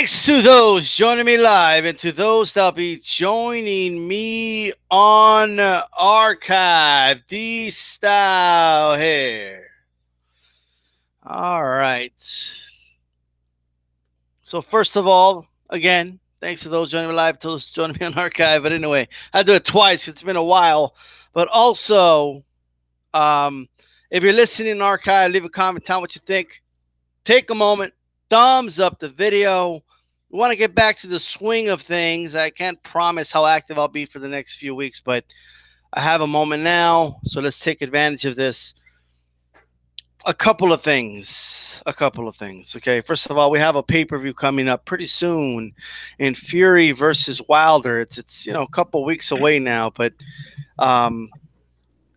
Thanks to those joining me live and to those that'll be joining me on archive. D style here. All right. So first of all, again, thanks to those joining me live, to those joining me on archive. But anyway, I do it twice. It's been a while. But also, if you're listening in archive, leave a comment, tell me what you think. Take a moment, thumbs up the video. We want to get back to the swing of things. I can't promise how active I'll be for the next few weeks, but I have a moment now, so let's take advantage of this. A couple of things. Okay, first of all, we have a pay-per-view coming up pretty soon in Fury versus Wilder. It's a couple weeks away now, but and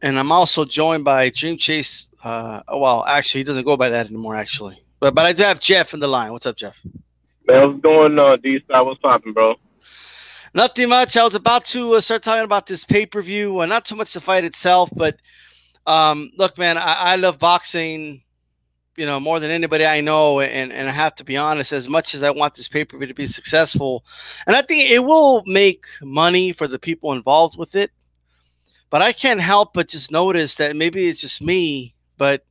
I'm also joined by Dream Chase. Well, actually, he doesn't go by that anymore, actually. But I do have Jeff in the line. What's up, Jeff? Man, what's going on, D-Star? What's popping, bro? Nothing much. I was about to start talking about this pay-per-view. Not too much the fight itself, but look, man, I love boxing, more than anybody I know. And I have to be honest, as much as I want this pay-per-view to be successful, and I think it will make money for the people involved with it, but I can't help but just notice that maybe it's just me, but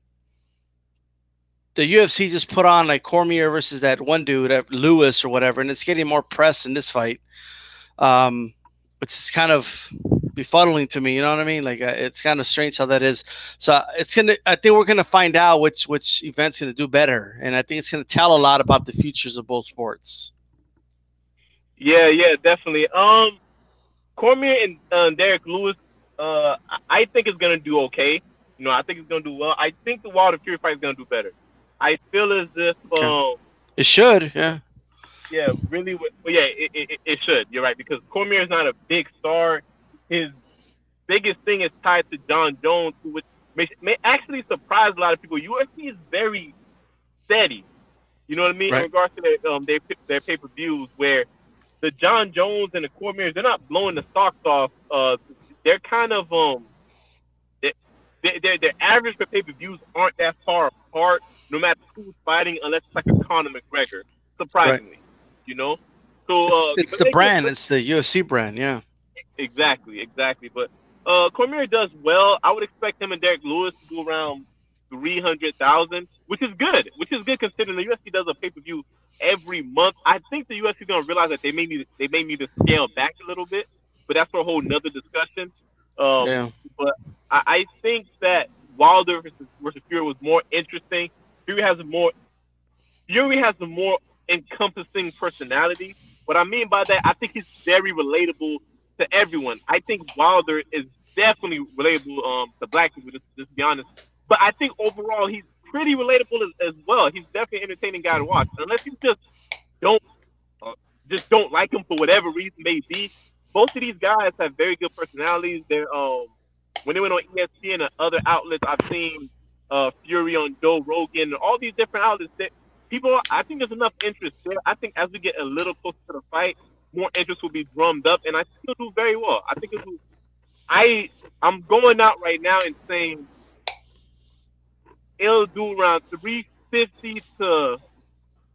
the UFC just put on like Cormier versus that one dude, Lewis or whatever, and it's getting more press in this fight, which is kind of befuddling to me. You know what I mean? Like it's kind of strange how that is. So I think we're gonna find out which event's gonna do better, and I think it's gonna tell a lot about the futures of both sports. Yeah, definitely. Cormier and Derek Lewis, I think it's gonna do okay. I think it's gonna do well. I think the Wilder Fury fight is gonna do better. I feel as if it should, yeah. Yeah, really. But yeah, it should. You're right, because Cormier is not a big star. His biggest thing is tied to John Jones, which may actually surprise a lot of people. UFC is very steady. You know what I mean? Right. In regards to their pay-per-views, where the John Jones and the Cormiers, they're not blowing the socks off. They're kind of their average for pay-per-views aren't that far apart, no matter who's fighting, unless it's like a Conor McGregor, surprisingly. Right. So it's the brand. It's the UFC brand, yeah. Exactly. But Cormier does well. I would expect him and Derek Lewis to do around 300,000, which is good. Considering the UFC does a pay-per-view every month. I think the UFC is going to realize that they may need to scale back a little bit, but that's for a whole nother discussion. Yeah. But I think that Wilder versus Fury was more interesting. Fury has a more encompassing personality. What I mean by that, I think he's very relatable to everyone. I think Wilder is definitely relatable to black people, just to be honest. But I think overall he's pretty relatable as well. He's definitely an entertaining guy to watch. Unless you just don't like him for whatever reason may be. Both of these guys have very good personalities. They're when they went on ESPN and other outlets, I've seen Fury on Joe Rogan, all these different outlets. I think there's enough interest there. I think as we get a little closer to the fight, more interest will be drummed up, and I think it'll do very well. I think I'm going out right now and saying it'll do around 350 to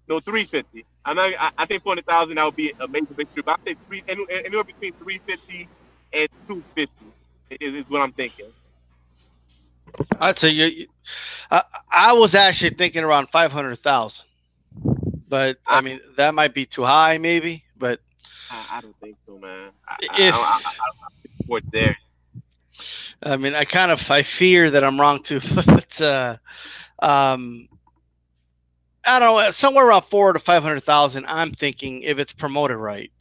350. I think 400,000 that would be a major victory, but I say anywhere between 350 and 250 is what I'm thinking. I'd say I was actually thinking around 500,000, but I mean that might be too high, maybe. But I don't think so, man. I support there. I mean, I fear that I'm wrong too, but I don't know, somewhere around 400,000 to 500,000. I'm thinking if it's promoted right.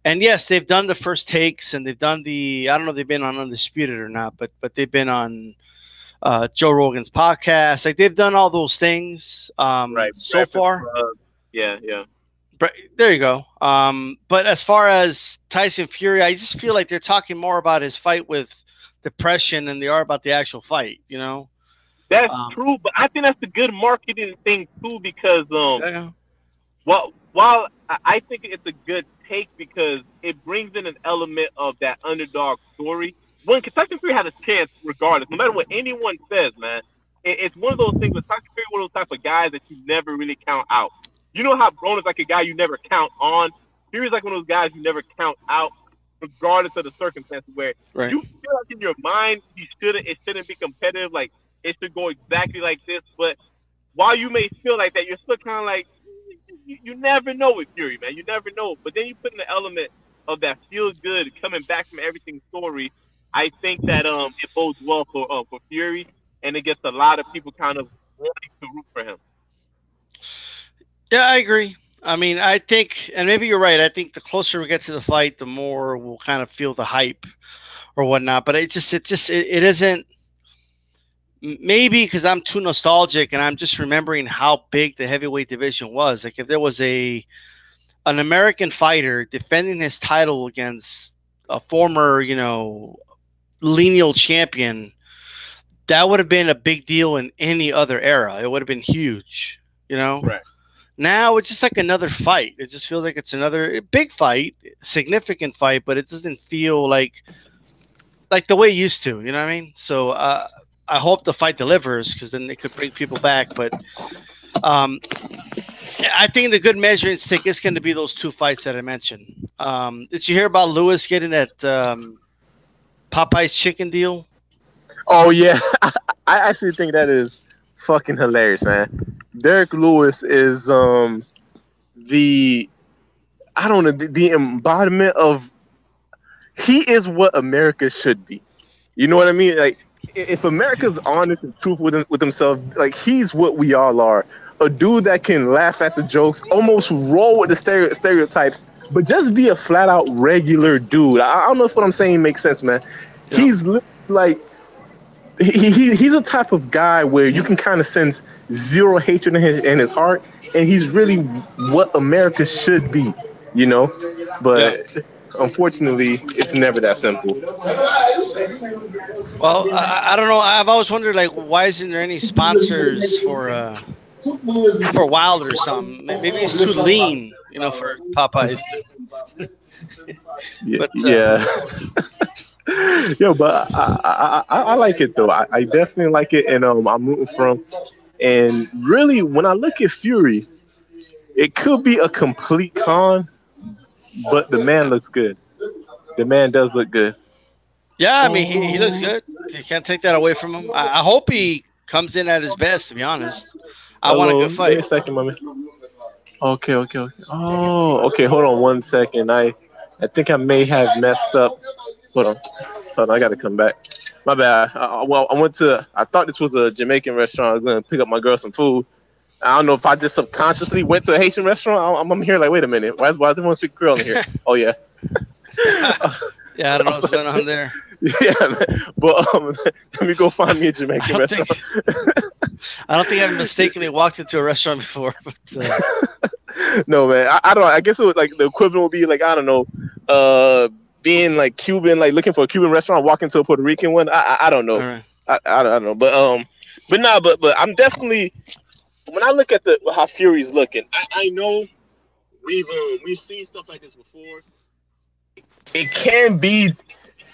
And yes, they've done the first takes, and they've done I don't know if they've been on Undisputed or not, but they've been on Joe Rogan's podcast. Like they've done all those things right, so far. Yeah. There you go. But as far as Tyson Fury, I just feel like they're talking more about his fight with depression than they are about the actual fight. That's true, but I think that's a good marketing thing too, because while I think it's a good take because it brings in an element of that underdog story. When Tyson Fury had a chance, regardless, no matter what anyone says, man, it's one of those things. With Tyson Fury, one of those type of guys that you never really count out. You know how Broner's like a guy you never count on. Fury's like one of those guys you never count out, regardless of the circumstances. Where Right. you feel like in your mind it shouldn't be competitive. Like it should go exactly like this. But while you may feel like that, you're still kind of like you never know with Fury, man. You never know. But then you put in the element of that feel good coming back from everything story. I think that it bodes well for Fury, and it gets a lot of people kind of wanting to root for him. Yeah, I agree. I mean, I think, and maybe you're right. I think the closer we get to the fight, the more we'll kind of feel the hype or whatnot. But it isn't. Maybe because I'm too nostalgic and I'm just remembering how big the heavyweight division was. Like if there was an American fighter defending his title against a former, lineal champion, that would have been a big deal in any other era. It would have been huge, you know. Right. Now it's just like another fight. It just feels like it's another big fight, significant fight, but it doesn't feel like the way it used to. You know what I mean? So I hope the fight delivers because then it could bring people back. But um, I think the good measuring stick is going to be those two fights that I mentioned. Did you hear about Lewis getting that Popeye's chicken deal? Oh yeah, I actually think that is fucking hilarious, man. Derek Lewis is the I don't know the embodiment of he is what America should be. You know what I mean? Like if America's honest and truthful with themselves, like he's what we all are. A dude that can laugh at the jokes, almost roll with the stereotypes, but just be a flat out regular dude. I don't know if what I'm saying makes sense, man. Yeah. He's like he's a type of guy where you can kind of sense zero hatred in his heart, and he's really what America should be, you know. But unfortunately, it's never that simple. Well, I don't know. I've always wondered, like, why isn't there any sponsors for Wilder or something? Maybe it's too lean, for Popeyes. Yeah, But yeah. Yo, but I like it though. I definitely like it, and I'm rooting for him. And really, when I look at Fury, it could be a complete con, but the man looks good. The man does look good. yeah, I mean, he looks good. You can't take that away from him. I hope he comes in at his best. To be honest, I want a Hello, good wait a fight. second, mommy. Okay. Oh, okay. Hold on one second. I think I may have messed up. Hold on. I got to come back. My bad. Well, I thought this was a Jamaican restaurant. I was going to pick up my girl some food. I don't know if I just subconsciously went to a Haitian restaurant. I'm here like, wait a minute. Why is everyone speaking Creole in here? Oh, yeah. Yeah, I don't know what's going on there. Yeah, man. But let me go find me a Jamaican restaurant. I don't think I've mistakenly walked into a restaurant before. But, no, man. I don't know. I guess it would, like the equivalent would be like, I don't know, being like Cuban, like looking for a Cuban restaurant, walking to a Puerto Rican one. I don't know. right. I don't know. But I'm definitely when I look at how Fury's looking, I know we've seen stuff like this before. It can be.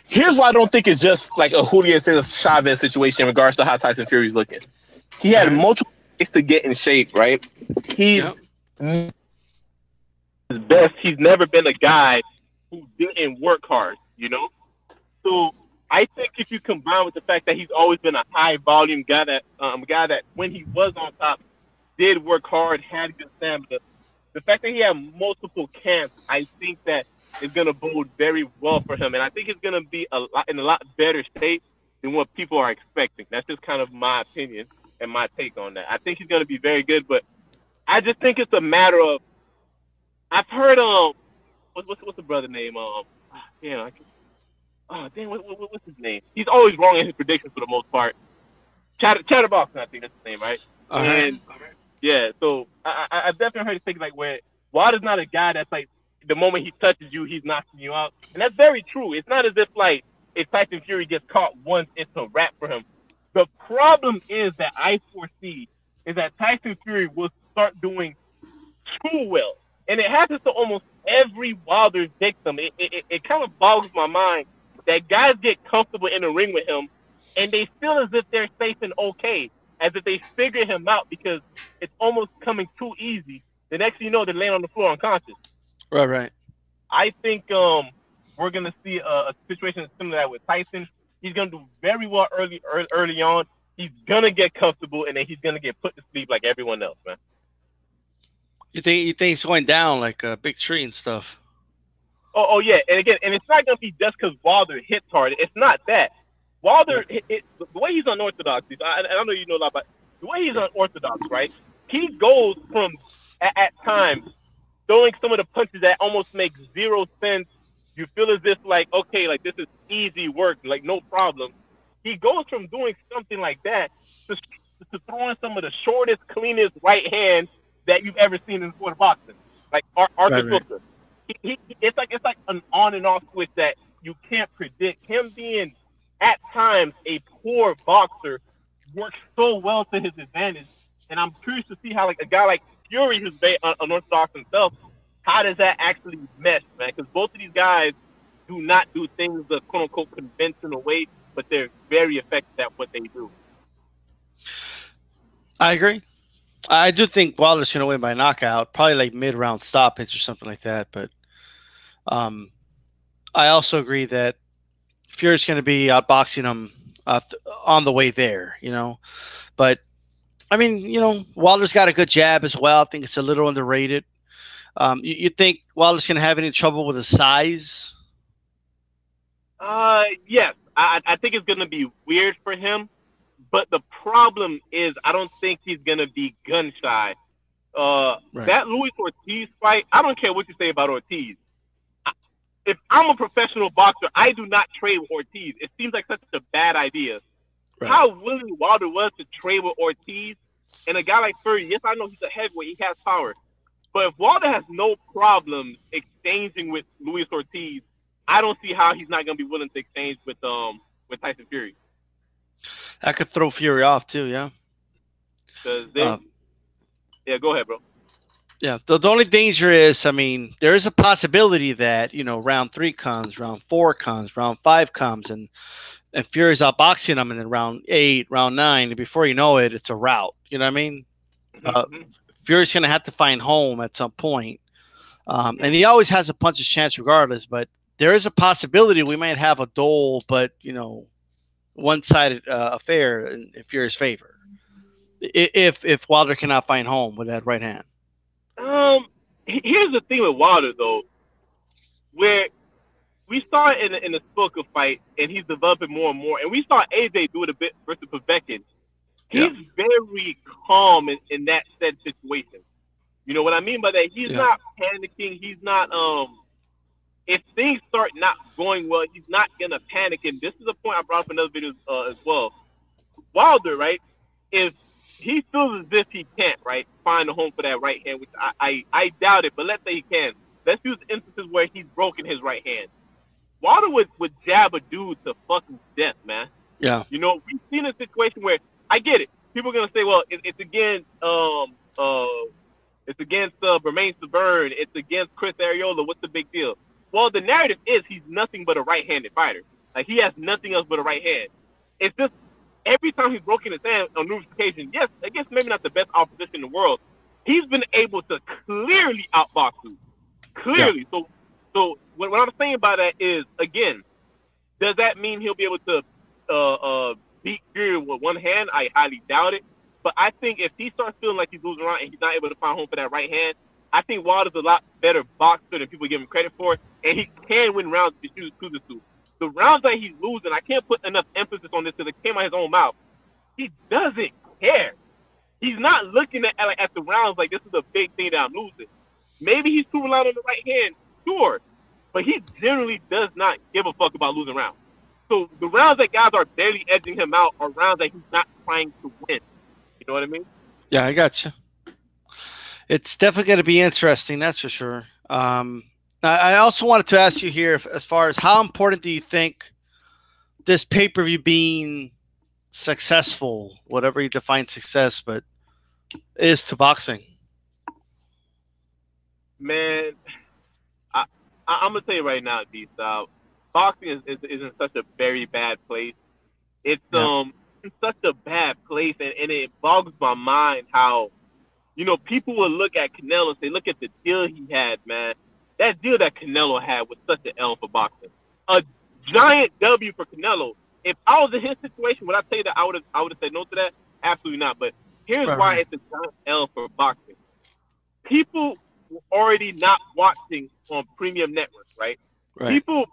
Here's why I don't think it's just like a Julio Cesar Chavez situation in regards to how Tyson Fury's looking. He had multiple ways to get in shape, right? He's his best. He's never been a guy who didn't work hard, So I think if you combine with the fact that he's always been a high volume guy that when he was on top did work hard, had good stamina. The fact that he had multiple camps, I think that is going to bode very well for him, and I think it's going to be in a lot better shape than what people are expecting. That's just kind of my opinion and my take on that. I think he's going to be very good, but I just think it's a matter of. I've heard what's the brother name? What's his name? He's always wrong in his predictions for the most part. Chatterbox, I think that's his name, right? And yeah, so I've definitely heard it think like where Wilder's not a guy that's like the moment he touches you, he's knocking you out, and that's very true. It's not as if like if Tyson Fury gets caught once, it's a wrap for him. The problem is that I foresee is that Tyson Fury will start doing too well. And it happens to almost every Wilder victim. It kind of boggles my mind that guys get comfortable in the ring with him and they feel as if they're safe and okay, as if they figure him out because it's almost coming too easy The next thing you know, they're laying on the floor unconscious. Right, right. I think we're gonna see a situation similar to that with Tyson. He's gonna do very well early on. He's gonna get comfortable, and then he's gonna get put to sleep like everyone else, man. You think it's going down like a big tree and stuff? Oh yeah, and again, and it's not gonna be just because Wilder hits hard. It's not that. Yeah. Wilder, the way he's unorthodox, I know you know a lot about the way he's unorthodox, right? He goes from at times throwing some of the punches that almost make zero sense. You feel as if like, okay, like this is easy work, like no problem. He goes from doing something like that to throwing some of the shortest, cleanest right hands that you've ever seen in sport of boxing, like Arthur Right, right. Booker. It's like an on and off switch that you can't predict. Him being at times a poor boxer works so well to his advantage, and I'm curious to see how like a guy like Fury, who's very unorthodox himself, how does that actually mesh, man? Because both of these guys do not do things the quote unquote conventional way, but they're very effective at what they do. I agree. I do think Wilder's going to win by knockout, probably like mid-round stoppage or something like that. But um, I also agree that Fury's going to be outboxing him on the way there. But I mean, Wilder's got a good jab as well. I think it's a little underrated. You think Wilder's going to have any trouble with his size? Yes, I think it's gonna be weird for him, but the problem is I don't think he's gonna be gun shy. Right. That Luis Ortiz fight, I don't care what you say about Ortiz. If I'm a professional boxer, I do not trade with Ortiz. It seems like such a bad idea. Right. How willing Wilder was to trade with Ortiz, and a guy like Fury, yes, I know he's a heavyweight, he has power. But if Wilder has no problems exchanging with Luis Ortiz, I don't see how he's not going to be willing to exchange with Tyson Fury. That could throw Fury off too, yeah. Because yeah, go ahead, bro. Yeah, the only danger is, I mean, there is a possibility that round 3 comes, round 4 comes, round 5 comes, and Fury's outboxing him, and then round 8, round 9, and before you know it, it's a rout. You know what I mean? Fury's going to have to find home at some point, and he always has a puncher's chance regardless. But there is a possibility we might have a dull, but one-sided affair in Fury's favor if Wilder cannot find home with that right hand. Here's the thing with Wilder though, where we saw it in the Spoka fight, and he's developing more and more, and we saw AJ do it a bit versus Povetkin. He's very calm in that said situation. You know what I mean by that? He's not panicking. He's not if things start not going well, he's not gonna panic. And this is a point I brought up in other videos as well. Wilder, right? If he feels as if he can't, right, find a home for that right hand, which I doubt it, but let's say he can. Let's use instances where he's broken his right hand. Wilder would jab a dude to fucking death, man. Yeah. We've seen a situation where I get it. People are gonna say, well, it's against Bermain Severn, it's against Chris Arreola. What's the big deal? Well, the narrative is he's nothing but a right-handed fighter. Like, he has nothing else but a right hand. It's just every time he's broken his hand on numerous occasions, yes, against maybe not the best opposition in the world, he's been able to clearly outbox you. Clearly. Yeah. So what I'm saying by that is, again, does that mean he'll be able to beat Fury with one hand? I highly doubt it. But I think if he starts feeling like he's losing around and he's not able to find home for that right hand, I think Wilder's a lot better boxer than people give him credit for, and he can win rounds if he chooses to. The rounds that he's losing, I can't put enough emphasis on this because it came out of his own mouth. He doesn't care. He's not looking at the rounds like this is a big thing that I'm losing. Maybe he's too reliant on the right hand, sure, but he generally does not give a fuck about losing rounds. So the rounds that guys are barely edging him out are rounds that he's not trying to win. You know what I mean? Yeah, I got you. It's definitely going to be interesting, that's for sure. I also wanted to ask you here, as far as how important do you think this pay-per-view being successful, whatever you define success, but is to boxing? Man, I'm going to tell you right now, D-Style, boxing is in such a very bad place. It's in such a bad place, and it boggles my mind how people will look at Canelo and say, look at the deal he had, man. That deal that Canelo had was such an L for boxing. A giant W for Canelo. If I was in his situation, would I tell you that I would have said no to that? Absolutely not. But here's why it's a giant L for boxing. People were already not watching on premium networks, right? People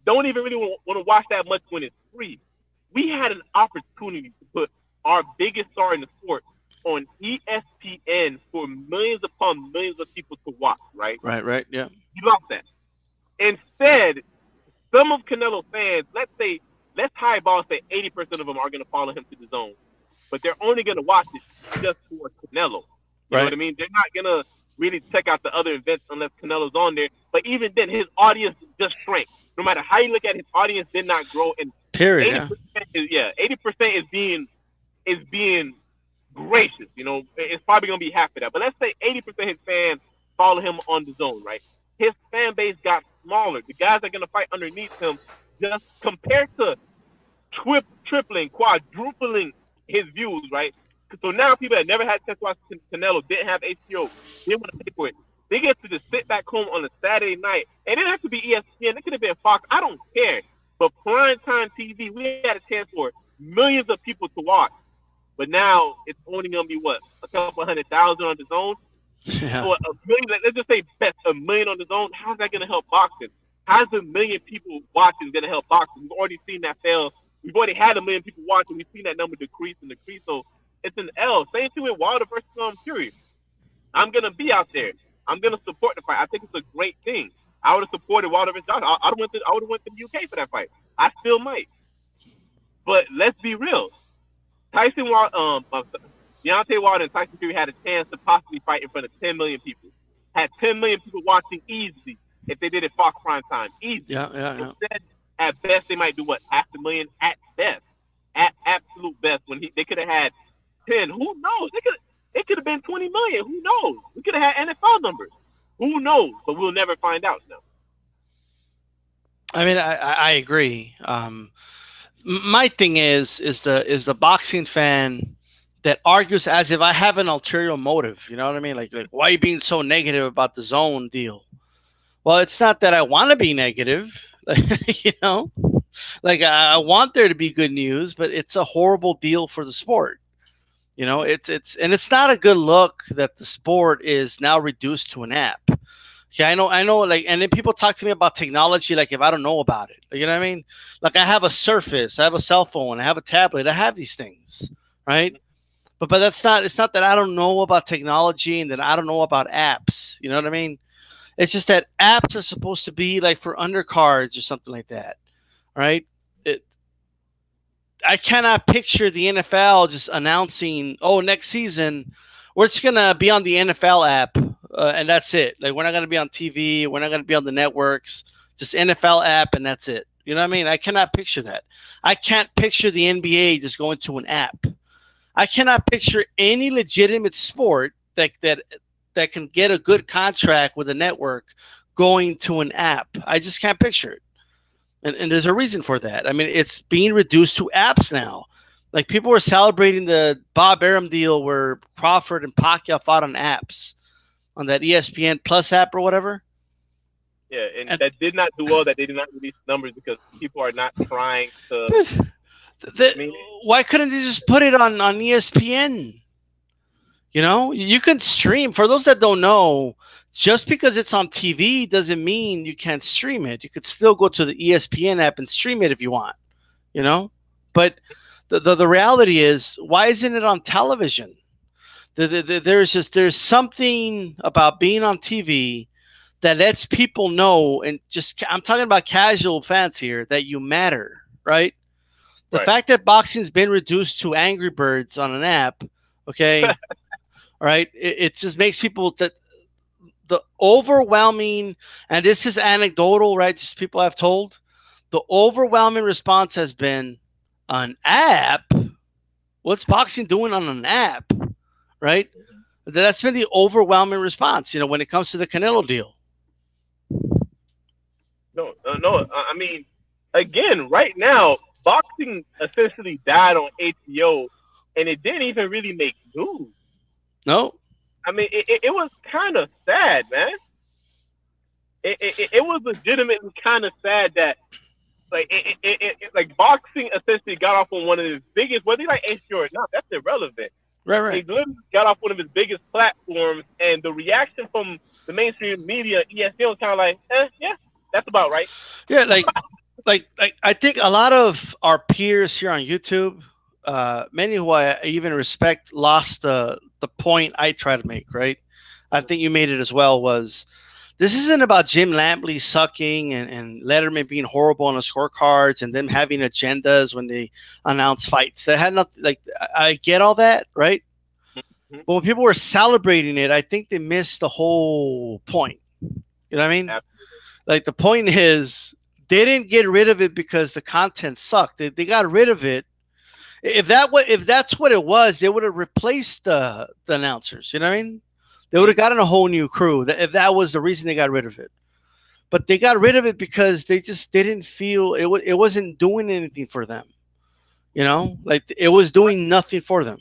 don't even really want to watch that much when it's free. We had an opportunity to put our biggest star in the sport on ESPN for millions upon millions of people to watch, right? Right, yeah. You lost that. Instead, some of Canelo fans, let's highball say 80% of them are going to follow him to the zone, but they're only going to watch it just for Canelo. You know what I mean? They're not going to really check out the other events unless Canelo's on there. But even then, his audience just shrank. No matter how you look at it, his audience did not grow. And period. 80% is being gracious. It's probably gonna be half of that. But let's say 80% of his fans follow him on the zone, right? His fan base got smaller. The guys that are gonna fight underneath him, just compared to tripling, quadrupling his views, right? So now people that never had a chance to watch Canelo, didn't have HBO, didn't want to pay for it. They get to just sit back home on a Saturday night. And it didn't have to be ESPN. It could have been Fox. I don't care. But primetime TV, we had a chance for millions of people to watch. But now it's only going to be, what, a couple 100,000 on the zone? Yeah. Or a million, let's just say best a million on the zone. How's that going to help boxing? How's a million people watching going to help boxing? We've already seen that fail. We've already had a million people watching. We've seen that number decrease and decrease. So it's an L. Same thing with Wilder versus Fury. I'm going to be out there. I'm going to support the fight. I think it's a great thing. I would have supported Wilder versus Joshua. I would have went to the UK for that fight. I still might. But let's be real. Deontay Wilder and Tyson Fury had a chance to possibly fight in front of 10 million people. Had 10 million people watching easily if they did it Fox prime time. Easy. Yeah. Instead, at best, they might do what? 500,000 at best. At absolute best. When they could have had 10. Who knows? It could have been 20 million. Who knows? We could have had NFL numbers. Who knows? But we'll never find out now. I mean, I agree. My thing is the boxing fan that argues as if I have an ulterior motive. You know what I mean? Like why are you being so negative about the zone deal? Well, it's not that I want to be negative. Like I want there to be good news, but it's a horrible deal for the sport. It's not a good look that the sport is now reduced to an app. Okay, I know, like, and then people talk to me about technology, like if I don't know about it, you know what I mean? Like I have a Surface, I have a cell phone, I have a tablet, I have these things, right? But it's not that I don't know about technology and that I don't know about apps, you know what I mean? It's just that apps are supposed to be like for undercards or something like that, right? I cannot picture the NFL just announcing, oh, next season, we're just going to be on the NFL app, and that's it. Like, we're not going to be on TV. We're not going to be on the networks. Just NFL app, and that's it. You know what I mean? I cannot picture that. I can't picture the NBA just going to an app. I cannot picture any legitimate sport that can get a good contract with a network going to an app. I just can't picture it. And there's a reason for that. I mean, it's being reduced to apps now. Like people were celebrating the Bob Arum deal where Crawford and Pacquiao fought on apps, on that ESPN Plus app or whatever. Yeah, and that did not do well. That they did not release numbers because people are not trying to. Why couldn't they just put it on ESPN? You can stream. For those that don't know, just because it's on TV doesn't mean you can't stream it. You could still go to the ESPN app and stream it if you want, But the reality is, why isn't it on television? There's something about being on TV that lets people know, and I'm talking about casual fans here, that you matter, right? The fact that boxing's been reduced to Angry Birds on an app, okay, all right, it just makes people that the overwhelming, and this is anecdotal, right? Just people I've told, the overwhelming response has been an app. What's boxing doing on an app, right? That's been the overwhelming response, when it comes to the Canelo deal. No. I mean, again, right now, boxing essentially died on HBO, and it didn't even really make news. No. I mean, it was kind of sad, man. It was legitimately kind of sad that like boxing essentially got off on one of his biggest, whether you like HBO or not, that's irrelevant. He Right. literally got off one of his biggest platforms, and the reaction from the mainstream media, ESPN, was kind of like, yeah, that's about right. Yeah, like I think a lot of our peers here on YouTube, many who I even respect, lost the point I try to make. Right, I think you made it as well. Was this isn't about Jim Lampley sucking and Letterman being horrible on the scorecards and them having agendas when they announce fights. That had nothing. Like I get all that, right? Mm-hmm. But when people were celebrating it, I think they missed the whole point. You know what I mean? Absolutely. Like the point is they didn't get rid of it because the content sucked. They got rid of it. If that's what it was, they would have replaced the announcers. You know what I mean? They would have gotten a whole new crew. If that was the reason they got rid of it, but they got rid of it because they just didn't feel it wasn't doing anything for them. You know, like it was doing nothing for them.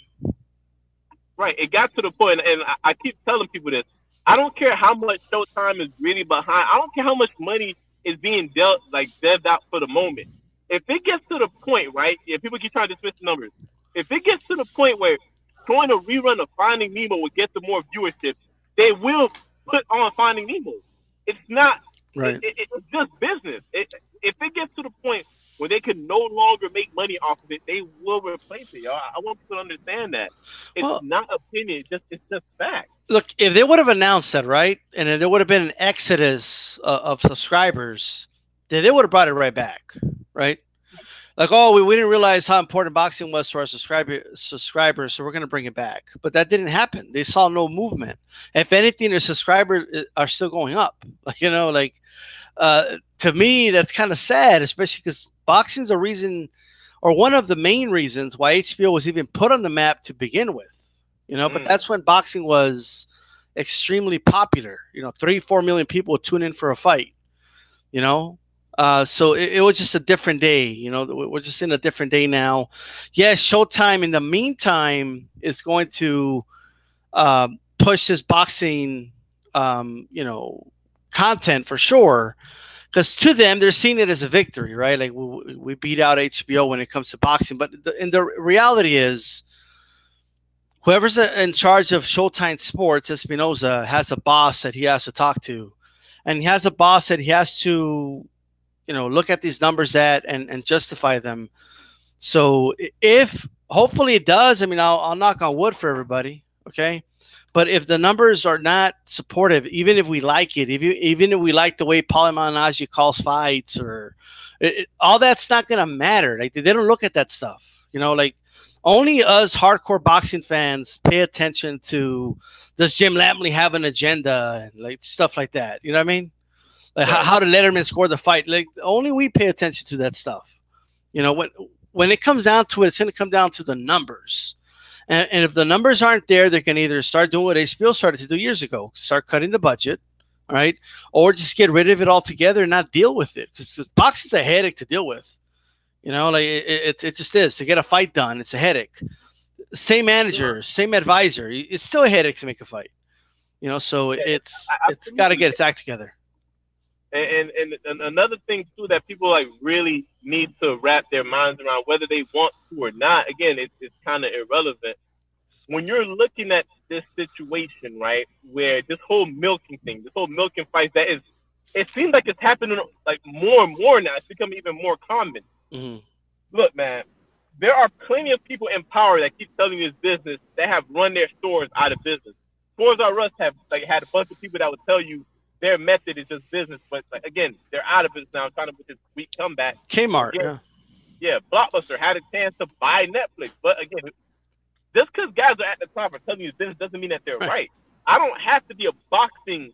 Right. It got to the point, and I keep telling people this. I don't care how much Showtime is really behind. I don't care how much money is being devved out for the moment. If it gets to the point, right? If people keep trying to dismiss the numbers, if it gets to the point where showing a rerun of Finding Nemo will get them more viewership, they will put on Finding Nemo. It's not. Right. It's just business. If it gets to the point where they can no longer make money off of it, they will replace it, y'all. I want people to understand that. It's not opinion. It's just fact. Look, if they would have announced that, right, and then there would have been an exodus of subscribers, then they would have brought it right back, right? Like, oh, we didn't realize how important boxing was to our subscribers, so we're going to bring it back. But that didn't happen. They saw no movement. If anything, their subscribers are still going up. Like, you know, like to me, that's kind of sad, especially because boxing's a reason, or one of the main reasons why HBO was even put on the map to begin with. You know, but that's when boxing was extremely popular. You know, 3-4 million people would tune in for a fight. You know, so it was just a different day. You know, we're just in a different day now. Yes, Showtime in the meantime is going to push this boxing, you know, content for sure. Because to them, they're seeing it as a victory, right? Like we beat out HBO when it comes to boxing. But the reality is, whoever's in charge of Showtime Sports, Espinoza, has a boss that he has to talk to. And he has a boss that he has to, you know, look at these numbers and justify them. So if hopefully it does, I mean, I'll knock on wood for everybody, okay? But if the numbers are not supportive, even if we like it, even if we like the way Paulie Malignaggi calls fights, or all that's not going to matter. Like they don't look at that stuff, you know. Like only us hardcore boxing fans pay attention to, does Jim Lampley have an agenda and like stuff like that. You know what I mean? Like how did Letterman score the fight? Like only we pay attention to that stuff. You know, when it comes down to it, it's going to come down to the numbers. And if the numbers aren't there, they can either start doing what HBO started to do years ago, start cutting the budget, all right, or just get rid of it altogether and not deal with it. Because boxing's a headache to deal with. You know, like it just is. To get a fight done, it's a headache. Same manager, same advisor. It's still a headache to make a fight. You know, so it's got to get its act together. And another thing too that people like really need to wrap their minds around, whether they want to or not. Again, it's kind of irrelevant. When you're looking at this situation, right, where this whole milking fight, it seems like it's happening like more and more now. It's becoming even more common. Mm-hmm. Look, man, there are plenty of people in power that keep telling you this business that have run their stores out of business. Stores R Us have like had a bunch of people that would tell you their method is just business, but like, again, they're out of business now, trying to with this weak comeback. Kmart, yeah, Blockbuster had a chance to buy Netflix, but again, just because guys are at the top or telling you this doesn't mean that they're right. I don't have to be a boxing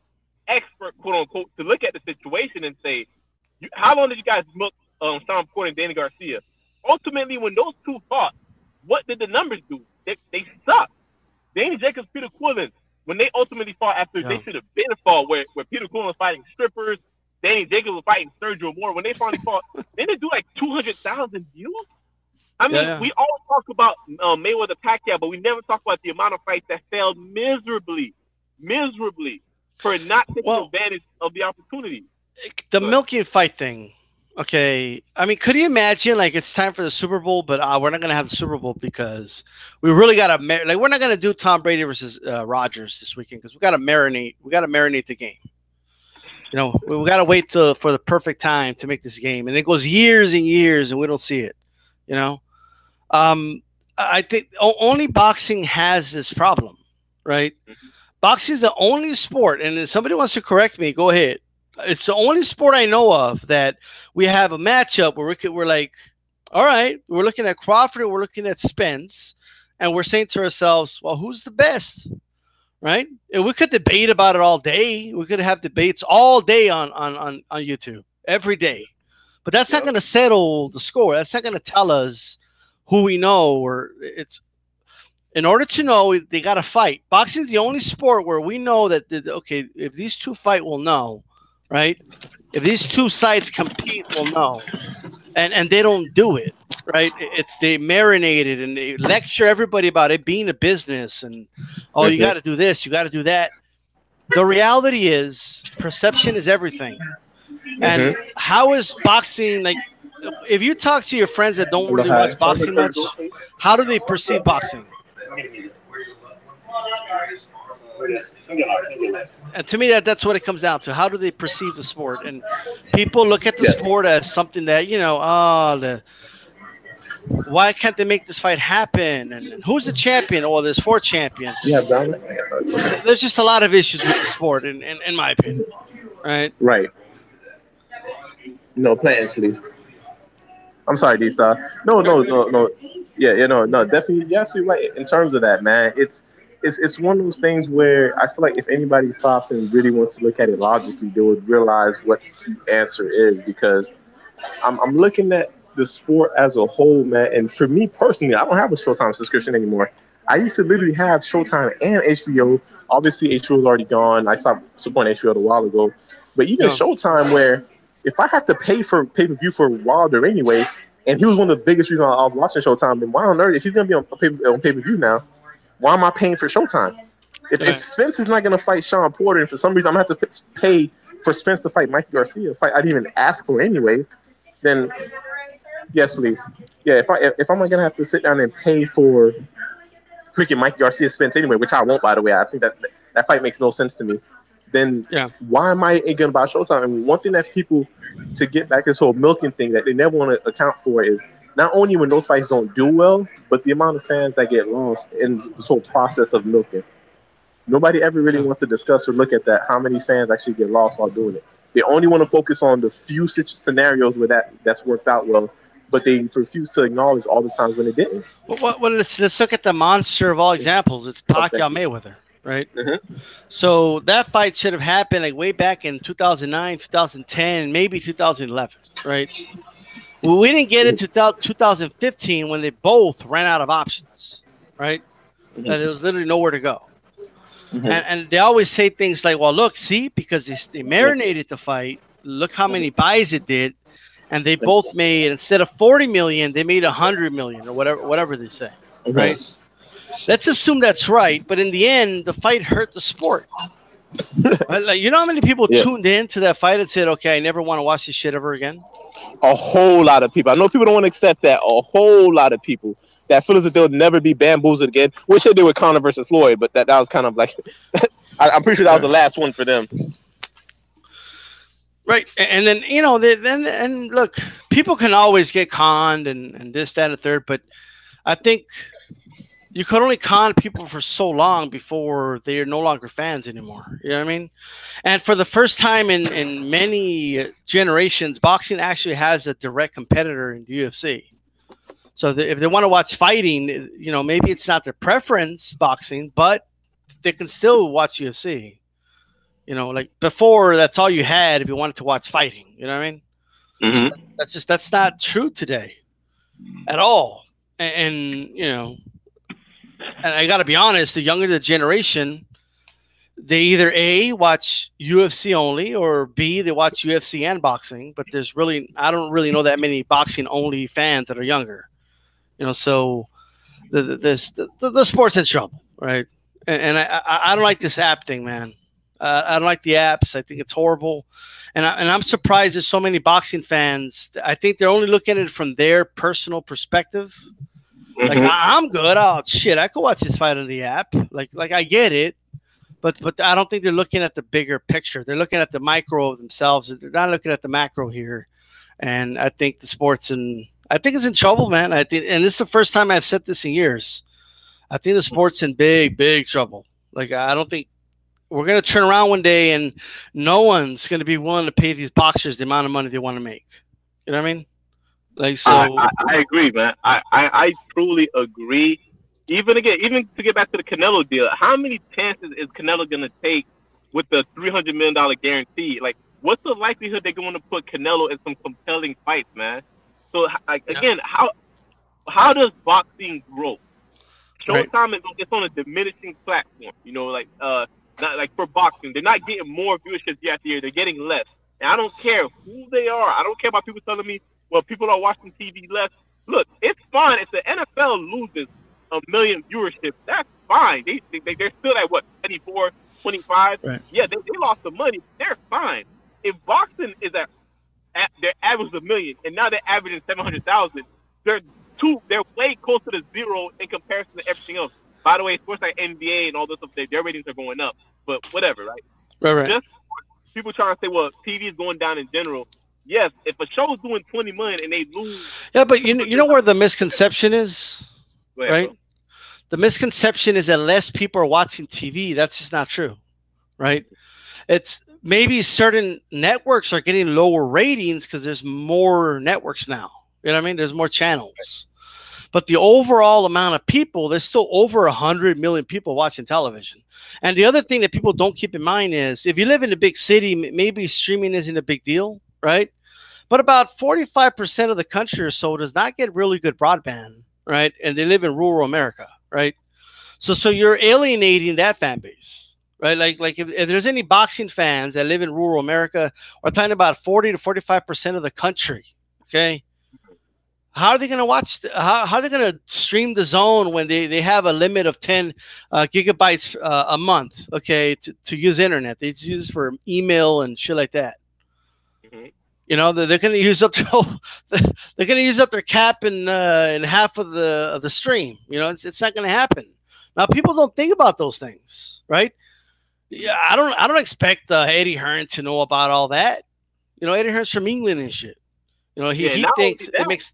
expert, quote unquote, to look at the situation and say, how long did you guys milk Sean Porter and Danny Garcia? Ultimately, when those two fought, what did the numbers do? They sucked. Danny Jacobs, Peter Quillin, when they ultimately fought after they should have been fought, where Peter Quillin was fighting strippers, Danny Jacobs was fighting Sergio Moore. When they finally fought, they didn't do like 200,000 views. I mean, Yeah. we always talk about Mayweather Pacquiao, but we never talk about the amount of fights that failed miserably for not taking Well, advantage of the opportunity. the But milking fight thing. Okay, I mean, could you imagine like it's time for the Super Bowl, but we're not gonna have the Super Bowl because we really gotta like we're not gonna do Tom Brady versus Rodgers this weekend because we gotta marinate. We gotta marinate the game. You know, we got to wait for the perfect time to make this game, and it goes years and years, and we don't see it. You know, I think only boxing has this problem, right? Boxing is the only sport, and if somebody wants to correct me, go ahead. It's the only sport I know of that we have a matchup where we're like, all right, we're looking at Crawford and we're looking at Spence, and we're saying to ourselves, well, who's the best? Right? And we could debate about it all day. We could have debates all day on YouTube, every day. But that's not going to settle the score. That's not going to tell us who we know. Or it's in order to know, they got to fight. Boxing is the only sport where we know that okay, if these two fight, we'll know, right? If these two sides compete, we'll know, and they don't do it. Right, it's they marinate it and they lecture everybody about it being a business and you got to do this, you got to do that. The reality is perception is everything. And how is boxing like? If you talk to your friends that don't really watch boxing much, how do they perceive boxing? And to me, that's what it comes down to. How do they perceive the sport? And people look at the sport as something that why can't they make this fight happen? And who's the champion? Oh, there's 4 champions. Yeah, there's just a lot of issues with the sport, in my opinion. Right? Right. No, plans, please. I'm sorry, D-Star. No. Yeah, no, definitely. You're absolutely right. In terms of that, man, it's one of those things where I feel like if anybody stops and really wants to look at it logically, they would realize what the answer is. Because I'm looking at the sport as a whole, man. And for me personally, I don't have a Showtime subscription anymore. I used to literally have Showtime and HBO. Obviously, HBO is already gone. I stopped supporting HBO a while ago. But even Showtime, where if I have to pay for pay-per-view for Wilder anyway, and he was one of the biggest reasons I was watching Showtime, then why on earth, if he's going to be on pay-per-view now, why am I paying for Showtime? If Spence is not going to fight Sean Porter, and for some reason I'm going to have to pay for Spence to fight Mike Garcia, a fight I didn't even ask for anyway, then yes, please. Yeah, if I'm going to have to sit down and pay for freaking Mike Garcia Spence anyway, which I won't, by the way, I think that fight makes no sense to me, then why am I going to buy Showtime? And one thing that people, to get back to this whole milking thing that they never want to account for is not only when those fights don't do well, but the amount of fans that get lost in this whole process of milking. Nobody ever really wants to discuss or look at that, how many fans actually get lost while doing it. They only want to focus on the few scenarios where that's worked out well, but they refuse to acknowledge all the times when it didn't. Well, let's look at the monster of all examples. It's Pacquiao Mayweather, right? So that fight should have happened like way back in 2009, 2010, maybe 2011, right? Well, we didn't get into 2015 when they both ran out of options, right? There was literally nowhere to go. And they always say things like, well, look, see, because they marinated the fight, look how many buys it did, and they both made, instead of 40 million, they made 100 million or whatever they say, right? Let's assume that's right, but in the end, the fight hurt the sport. Right? Like, you know how many people tuned in to that fight and said, okay, I never want to watch this shit ever again? A whole lot of people. I know people don't want to accept that. A whole lot of people that feel as if they'll never be bamboozled again. Wish they did with Conor versus Floyd, but that was kind of like, I'm pretty sure that was the last one for them. Right. And then, then look, people can always get conned and this, that, and the third, but I think you could only con people for so long before they are no longer fans anymore. You know what I mean? And for the first time in many generations, boxing actually has a direct competitor in the UFC. So if they want to watch fighting, maybe it's not their preference, boxing, but they can still watch UFC. Like before, that's all you had if you wanted to watch fighting. You know what I mean? So that's not true today at all. And I got to be honest, the younger the generation, they either A, watch UFC only, or B, they watch UFC and boxing. But I don't really know that many boxing only fans that are younger. So the sport's in trouble, right? And I don't like this app thing, man. I don't like the apps. I think it's horrible, and I'm surprised there's so many boxing fans. I think they're only looking at it from their personal perspective. Like I'm good. Oh shit, I could watch this fight on the app. Like I get it, but I don't think they're looking at the bigger picture. They're looking at the micro of themselves. They're not looking at the macro here. And I think the sport's I think it's in trouble, man. I think, and this is the first time I've said this in years. I think the sport's in big, big trouble. Like I don't think we're gonna turn around one day and no one's gonna be willing to pay these boxers the amount of money they want to make. You know what I mean? Like so. I agree, man. I truly agree. Even to get back to the Canelo deal, how many chances is Canelo gonna take with the $300 million guarantee? Like, what's the likelihood they're going to put Canelo in some compelling fights, man? So, again, how does boxing grow? Showtime is on a diminishing platform. Not like for boxing, they're not getting more viewership year after year. They're getting less. And I don't care who they are. I don't care about people telling me, well, people are watching TV less. Look, it's fine if the NFL loses a million viewership. That's fine. They're still at what, 24, 25? Right. Yeah, they lost the money. They're fine. If boxing is at their average of $1 million and now they're averaging 700,000, they're way closer to zero in comparison to everything else. By the way, sports like NBA and all this stuff, their ratings are going up. But whatever, right? Right. Just people trying to say, well, TV is going down in general. Yes, if a show is doing 20 million and they lose. Yeah, but you know where the misconception is, ahead, right? Bro. The misconception is that less people are watching TV. That's just not true, right? It's maybe certain networks are getting lower ratings because there's more networks now. You know what I mean? There's more channels. But the overall amount of people, there's still over 100 million people watching television. And the other thing that people don't keep in mind is if you live in a big city, maybe streaming isn't a big deal, right? But about 45% of the country or so does not get really good broadband, right? And they live in rural America, right? So you're alienating that fan base, right? Like if there's any boxing fans that live in rural America, we're talking about 40 to 45% of the country, okay? How are they going to watch? How are they going to stream the zone when they have a limit of 10 gigabytes a month? Okay, to use internet, they use it for email and shit like that. You know, they're going to use up they're going to use up their cap in half of the stream. You know, it's not going to happen. Now, people don't think about those things, right? Yeah, I don't expect Eddie Hearn to know about all that. You know, Eddie Hearn's from England and shit. You know, he thinks it makes.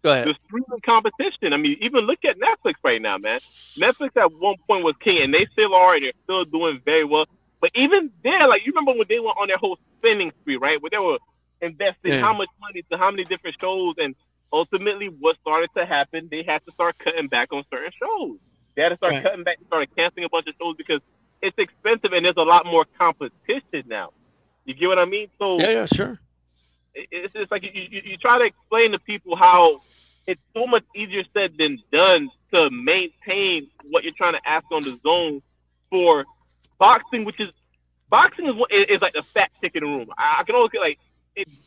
Go ahead. The streaming competition. I mean, even look at Netflix right now, man. Netflix at one point was king, and they still are, and they're still doing very well. But even there, like, you remember when they went on their whole spending spree, right? Where they were investing how much money to how many different shows, and ultimately what started to happen, they had to start cutting back on certain shows. They had to start cutting back, started canceling a bunch of shows because it's expensive and there's a lot more competition now. You get what I mean? So yeah, sure. It's just like you try to explain to people how it's so much easier said than done to maintain what you're trying to ask on the zone for boxing, which is like a fat chick in the room. I can always get like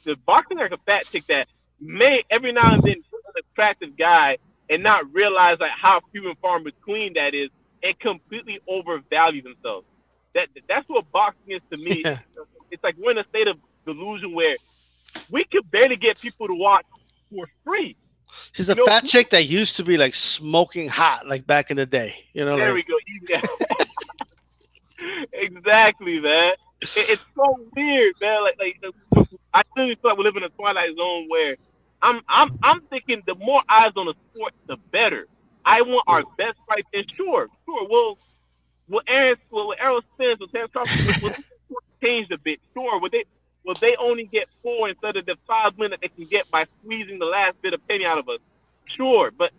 the boxing is like a fat chick that may every now and then be an attractive guy and not realize like how few and far in between that is and completely overvalue themselves. That's what boxing is to me. Yeah. It's like we're in a state of delusion where we could barely get people to watch for free. She's a fat chick that used to be like smoking hot, like back in the day. You know, there we go. Exactly, man. It's so weird, man. Like I really feel like we live in a twilight zone where I'm thinking the more eyes on the sport, the better. I want our best fights, and sure. Will Errol Spence, will Terence Crawford, will change a bit? Sure. Will they only get 4 instead of the 5 minutes they can get by squeezing the last bit of penny out of us? Sure, but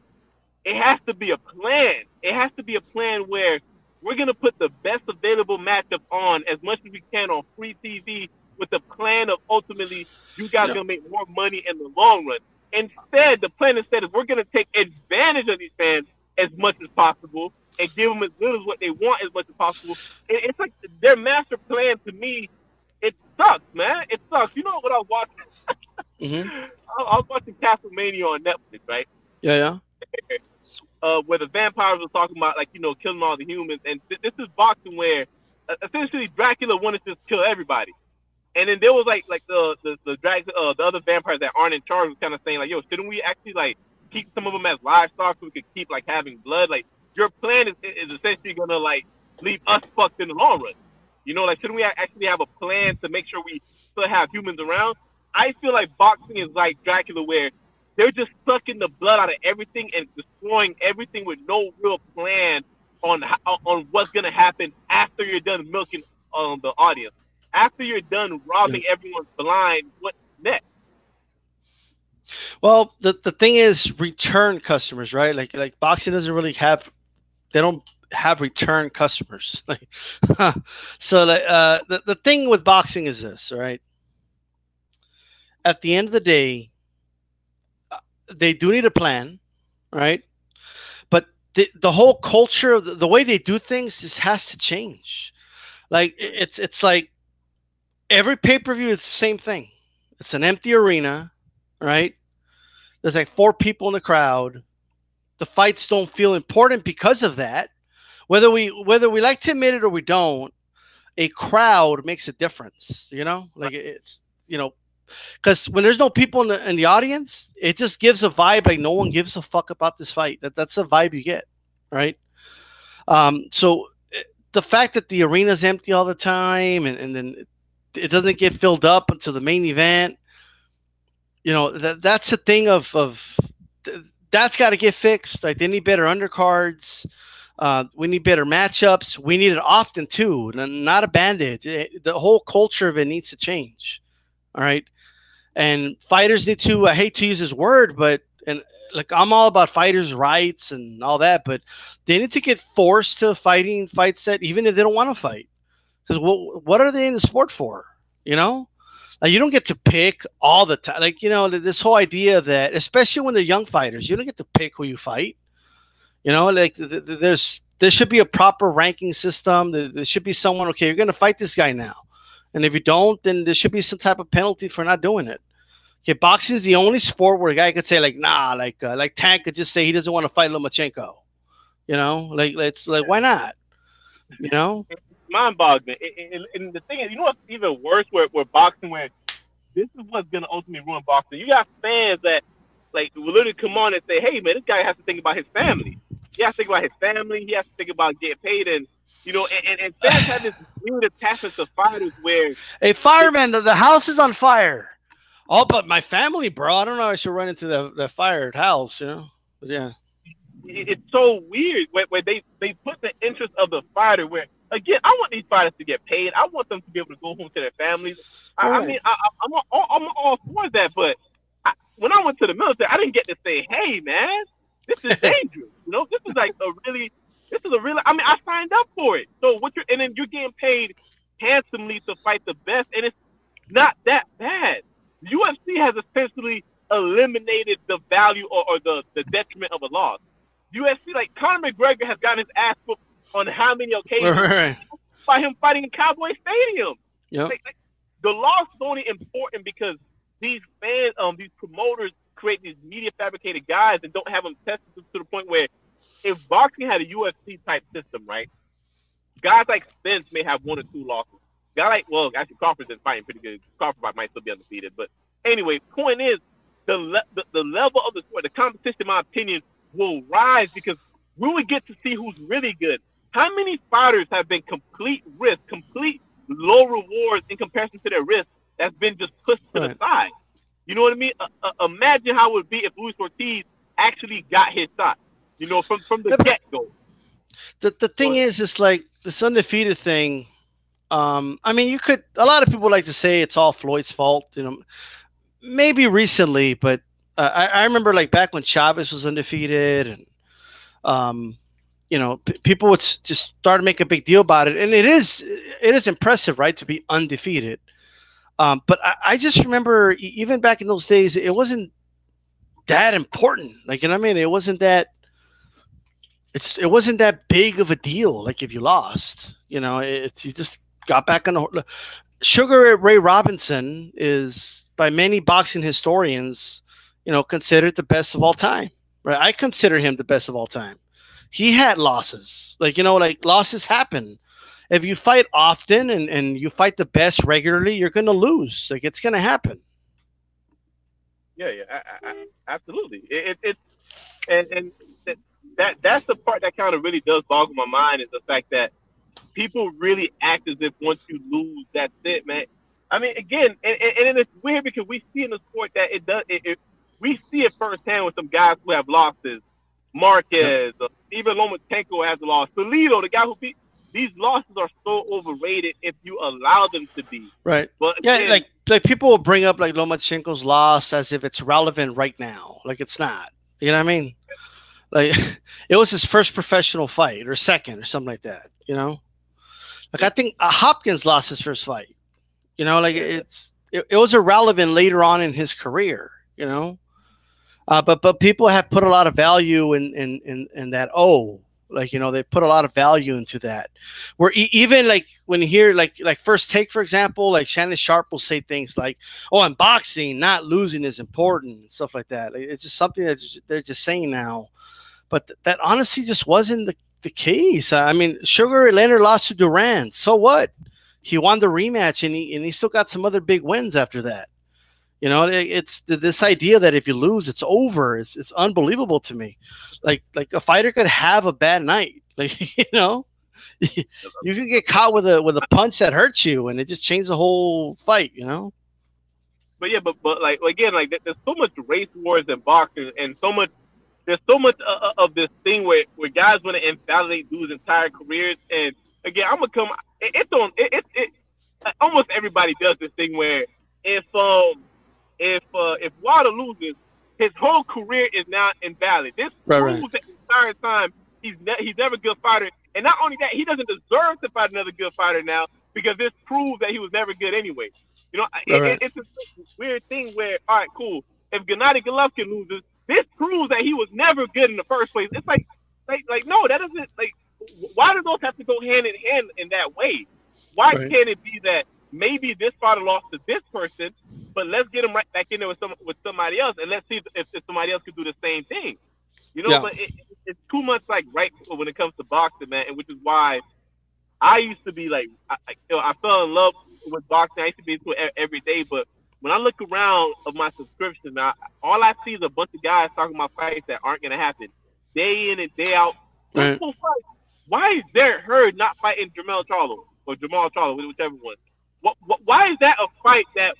it has to be a plan. It has to be a plan where we're going to put the best available matchup on as much as we can on free TV with the plan of ultimately you guys are going to make more money in the long run. Instead, the plan is we're going to take advantage of these fans as much as possible and give them as little as what they want as much as possible. It's like their master plan to me. It sucks, man. It sucks. You know what I was watching? I was watching Castlevania on Netflix, right? Yeah. where the vampires were talking about like killing all the humans, and this is boxing where essentially Dracula wanted to just kill everybody. And then there was like the other vampires that aren't in charge was kind of saying like, yo, shouldn't we actually like keep some of them as livestock so we could keep like having blood? Like your plan is essentially gonna like leave us fucked in the long run. Like shouldn't we actually have a plan to make sure we still have humans around? I feel like boxing is like Dracula, where they're just sucking the blood out of everything and destroying everything with no real plan on what's gonna happen after you're done milking the audience. After you're done robbing everyone blind, what's next? Well, the thing is return customers, right? Like boxing doesn't really have, they don't have return customers. Like, so like, the thing with boxing is this, right? At the end of the day, they do need a plan, right? But the whole culture of the way they do things just has to change. Like it's like every pay-per-view is the same thing. It's an empty arena, right? There's like 4 people in the crowd. The fights don't feel important because of that. Whether we like to admit it or we don't, a crowd makes a difference. Like it's because when there's no people in the audience, it just gives a vibe like no one gives a fuck about this fight. That's the vibe you get, right? So the fact that the arena's empty all the time and then it doesn't get filled up until the main event, that's a thing of that's got to get fixed. Like they need better undercards. We need better matchups. We need it often too, not a band-aid. The whole culture of it needs to change. All right. And fighters need to, I hate to use this word, but, and like, I'm all about fighters' rights and all that, but they need to get forced to fighting fights that even if they don't want to fight. Because what are they in the sport for? Like you don't get to pick all the time. Like, this whole idea that, especially when they're young fighters, you don't get to pick who you fight. Like there should be a proper ranking system. There should be someone, okay, you're going to fight this guy now. And if you don't, then there should be some type of penalty for not doing it. Okay, boxing is the only sport where a guy could say like, nah, like Tank could just say he doesn't want to fight Lomachenko. Like why not? It's mind-boggling. And the thing is, what's even worse? Where boxing, where this is what's gonna ultimately ruin boxing. You got fans that like will literally come on and say, hey man, this guy has to think about his family. He has to think about his family. He has to think about getting paid and. And fans have this weird attachment to fighters where hey, fireman, the house is on fire. Oh, but my family, bro. I don't know. I should run into the fired house, But yeah, it's so weird where they put the interest of the fighter. Where again, I want these fighters to get paid. I want them to be able to go home to their families. I mean, I'm all for that. But when I went to the military, I didn't get to say, hey man, this is dangerous. This is like This is a real. I mean, I signed up for it. So and then you're getting paid handsomely to fight the best, and it's not that bad. The UFC has essentially eliminated the value or the detriment of a loss. UFC, like Conor McGregor, has gotten his ass whooped on how many occasions by him fighting in Cowboy Stadium. Yep. Like, the loss is only important because these fans, these promoters create these media fabricated guys and don't have them tested to the point where. If boxing had a UFC type system, right? Guys like Spence may have 1 or 2 losses. Actually Crawford's been fighting pretty good. Crawford might still be undefeated, but anyway, point is the level of the sport, the competition, in my opinion, will rise because we would get to see who's really good. How many fighters have been complete risk, complete low rewards in comparison to their risk that's been just pushed to the side? You know what I mean? Imagine how it would be if Luis Ortiz actually got his shot. From the get-go. The thing is, it's like this undefeated thing. I mean, a lot of people like to say it's all Floyd's fault, maybe recently, but I remember like back when Chavez was undefeated and, people would just start to make a big deal about it. And it is impressive, right, to be undefeated. But I just remember even back in those days, it wasn't that important. Like, I mean? It wasn't that big of a deal. Like if you lost, you just got back on the Sugar Ray Robinson is by many boxing historians, considered the best of all time. right? I consider him the best of all time. He had losses. Like, like losses happen. If you fight often and you fight the best regularly, you're going to lose. Like, it's going to happen. Yeah, absolutely. And that's the part that kind of really does boggle my mind, is the fact that people really act as if once you lose, that's it, man. I mean, again, and it's weird because we see in the sport that it does. We see it firsthand with some guys who have losses. Marquez, even Lomachenko has a loss. Toledo, the guy who beat, these losses are so overrated if you allow them to be. Right. But yeah, again, like people will bring up like Lomachenko's loss as if it's relevant right now. Like, it's not. You know what I mean? Like, it was his first professional fight or second or something like that. Like, I think Hopkins lost his first fight. Like it was irrelevant later on in his career. But people have put a lot of value in that. Oh, like, they put a lot of value into that. Where even like when you hear like First Take, for example, like Shannon Sharp will say things like, "Oh, in boxing, not losing is important," and stuff like that. Like, it's just something that they're just saying now. But that honestly just wasn't the case. I mean, Sugar Leonard lost to Durant. So what? He won the rematch, and he still got some other big wins after that. It's this idea that if you lose, it's over. It's unbelievable to me. Like a fighter could have a bad night. Like, you could get caught with a punch that hurts you, and it just changed the whole fight. But yeah, but like again, like there's so much race wars in boxing, and there's so much of this thing where guys want to invalidate dudes' entire careers. And again, I'm gonna come. It's almost everybody does this thing where if Wilder loses, his whole career is now invalid. This proves that the entire time he's never a good fighter, and not only that, he doesn't deserve to fight another good fighter now, because this proves that he was never good anyway. It's a weird thing where, all right, cool. If Gennady Golovkin loses, this proves that he was never good in the first place. It's like no, that doesn't, like, why do those have to go hand in hand in that way? Why can't it be that maybe this fighter lost to this person, but let's get him right back in there with somebody else, and let's see if somebody else could do the same thing. But it's too much like right when it comes to boxing, man, and which is why I used to be like, I fell in love with boxing. I used to be into it every day, but when I look around of my subscription now, all I see is a bunch of guys talking about fights that aren't going to happen day in and day out. Right. Why is Derek Hurd not fighting Jamal Charlo, whichever one? Why is that a fight that?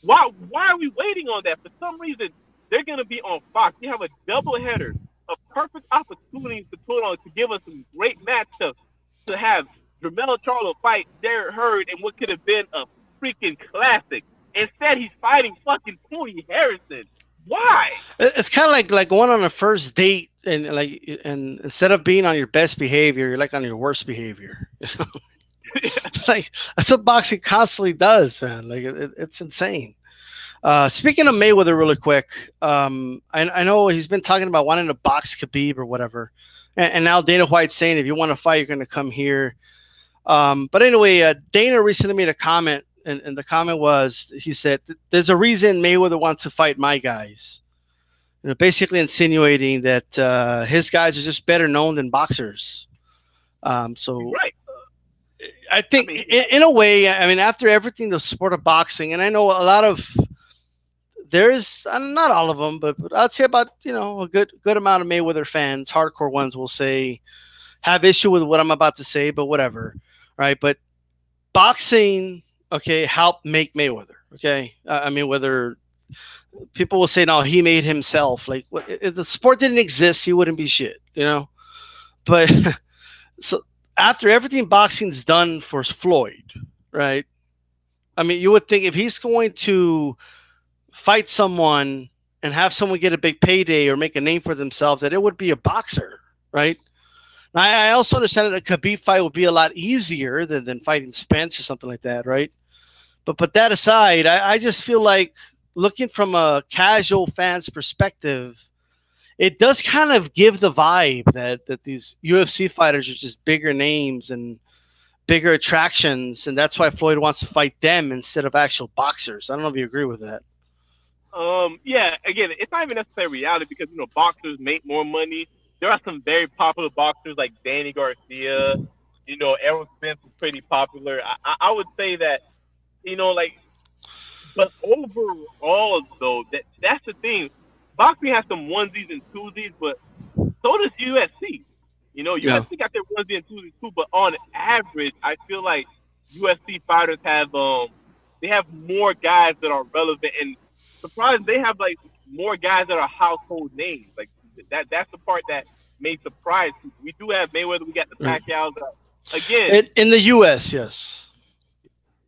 Why are we waiting on that? For some reason, they're going to be on Fox. You have a doubleheader of perfect opportunities to put on to give us some great matchups, to have Jamal Charlo fight Derek Hurd in what could have been a freaking classic. Instead, he's fighting fucking Tony Harrison. Why? It's kind of like going on a first date, and instead of being on your best behavior, you're like on your worst behavior. Like, that's what boxing constantly does, man. Like, it's insane. Speaking of Mayweather, really quick, I know he's been talking about wanting to box Khabib or whatever, and now Dana White's saying if you want to fight, you're going to come here. But anyway, Dana recently made a comment, and the comment was, he said, "There's a reason Mayweather wants to fight my guys." Basically insinuating that his guys are just better known than boxers. So. Right. I think, in a way, I mean, after everything, the sport of boxing, and I know a lot of, there's not all of them, but I'd say about a good amount of Mayweather fans, hardcore ones, will say have issue with what I'm about to say, but whatever, right? But boxing, okay, helped make Mayweather, okay. I mean, whether people will say no, he made himself. Like, if the sport didn't exist, he wouldn't be shit, But so. After everything boxing's done for Floyd, right? I mean, you would think if he's going to fight someone and have someone get a big payday or make a name for themselves, that it would be a boxer, right? Now, I also understand that a Khabib fight would be a lot easier than fighting Spence or something like that, right? But that aside, I just feel like, looking from a casual fan's perspective, it does kind of give the vibe that these UFC fighters are just bigger names and bigger attractions, and that's why Floyd wants to fight them instead of actual boxers. I don't know if you agree with that. Yeah, again, it's not even necessarily reality because boxers make more money. There are some very popular boxers like Danny Garcia. Errol Spence is pretty popular. I would say that like, but overall though, that's the thing. Boxing has some onesies and twosies, but so does UFC. Yeah. UFC got their onesie and twosies too, but on average, I feel like UFC fighters have they have more guys that are relevant and surprised they have like more guys that are household names. Like that's the part that may surprise people. We do have Mayweather, we got the Right. Pacquiaos. Again, In the U.S., yes.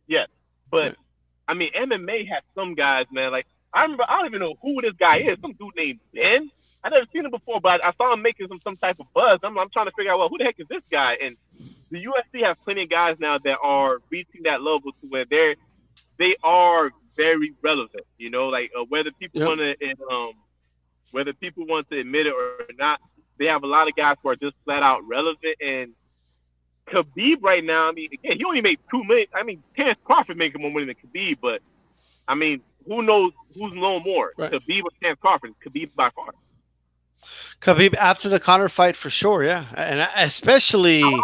yes, but Right. I mean MMA has some guys, man. Like I remember, I don't even know who this guy is. Some dude named Ben. I never seen him before, but I saw him making some type of buzz. I'm trying to figure out, well, who the heck is this guy? And the UFC has plenty of guys now that are reaching that level to where they are very relevant. Like whether people Yep. want to whether people want to admit it or not, they have a lot of guys who are just flat out relevant. And Khabib right now, I mean, again, he only made 2 million. I mean, Terrence Crawford making more money than Khabib, but I mean, who knows who's known more, Right. Khabib or Terrence Crawford? Khabib by far. Khabib after the Conor fight for sure, yeah, and especially. I'll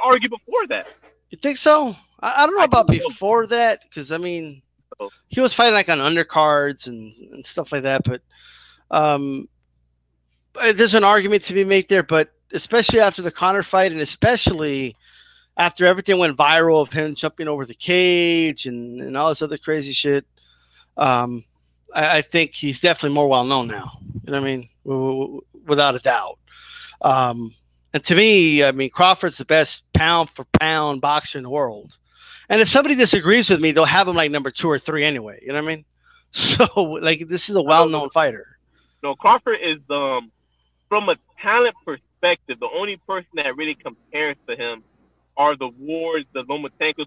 argue before that. You think so? I don't know I about think so. before that because I mean, So, he was fighting like on undercards and stuff like that, but um, there's an argument to be made there. But especially after the Conor fight, and especially after everything went viral of him jumping over the cage and all this other crazy shit, um, I think he's definitely more well known now. You know what I mean? Without a doubt. And to me, I mean, Crawford's the best pound for pound boxer in the world. And if somebody disagrees with me, they'll have him like number 2 or 3 anyway. You know what I mean? So, like, this is a well known fighter. no, Crawford is from a talent perspective, the only person that really compares to him are the Wards, the Lomachenko's.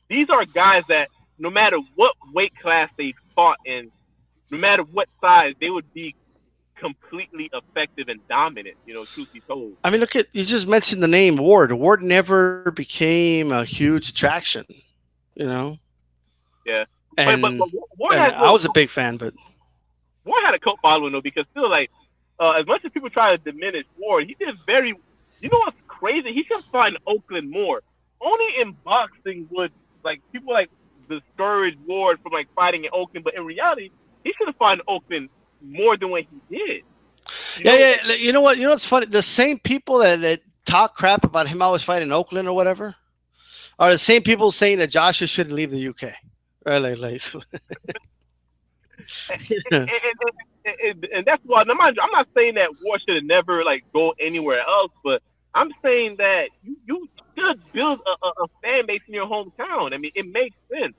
These are guys that no matter what weight class they fought in, no matter what size, they would be completely effective and dominant, truth be told. I mean, look at, you just mentioned the name Ward. Ward never became a huge attraction, Yeah. And, but Ward and I was a big fan, but Ward had a cult following though, because still, like, as much as people try to diminish Ward, he did very. You know what's crazy? He should fight in Oakland more. Only in boxing would like people like discourage Ward from like fighting in Oakland, but in reality, he should have fought in Oakland more than what he did. yeah. You know what? You know what's funny? The same people that talk crap about him always fighting in Oakland or whatever are the same people saying that Joshua shouldn't leave the UK. Right, like. And that's why. Now, mind you, I'm not saying that Ward should have never like go anywhere else, but I'm saying that you should build a fan base in your hometown. I mean, it makes sense.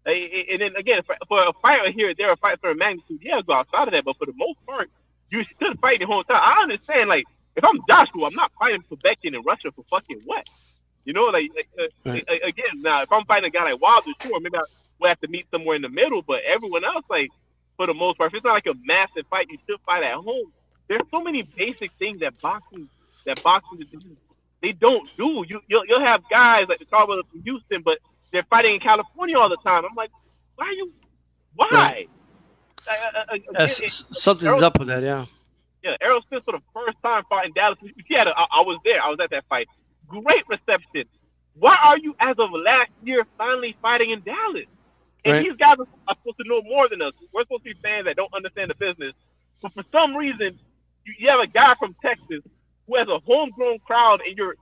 And then again, for a fighter here, there a fight for a magnitude, yeah, go outside of that. But for the most part, you should fight in your hometown. I understand, like, if I'm Joshua, I'm not fighting Quebecan in Russia for fucking what? Right. Again, now if I'm fighting a guy like Wilder, sure, maybe we'll have to meet somewhere in the middle. But everyone else, like, for the most part, if it's not like a massive fight, you should fight at home. There's so many basic things that boxing they don't do. You'll have guys like the Cowboys from Houston, but they're fighting in California all the time. I'm like, why? Right. Something's up with that, yeah. Yeah, Errol Spence for the first time fighting Dallas. I was there. I was at that fight. Great reception. Why are you, as of last year, finally fighting in Dallas? And Right. these guys are supposed to know more than us. We're supposed to be fans that don't understand the business. But for some reason, you have a guy from Texas who has a homegrown crowd, and you're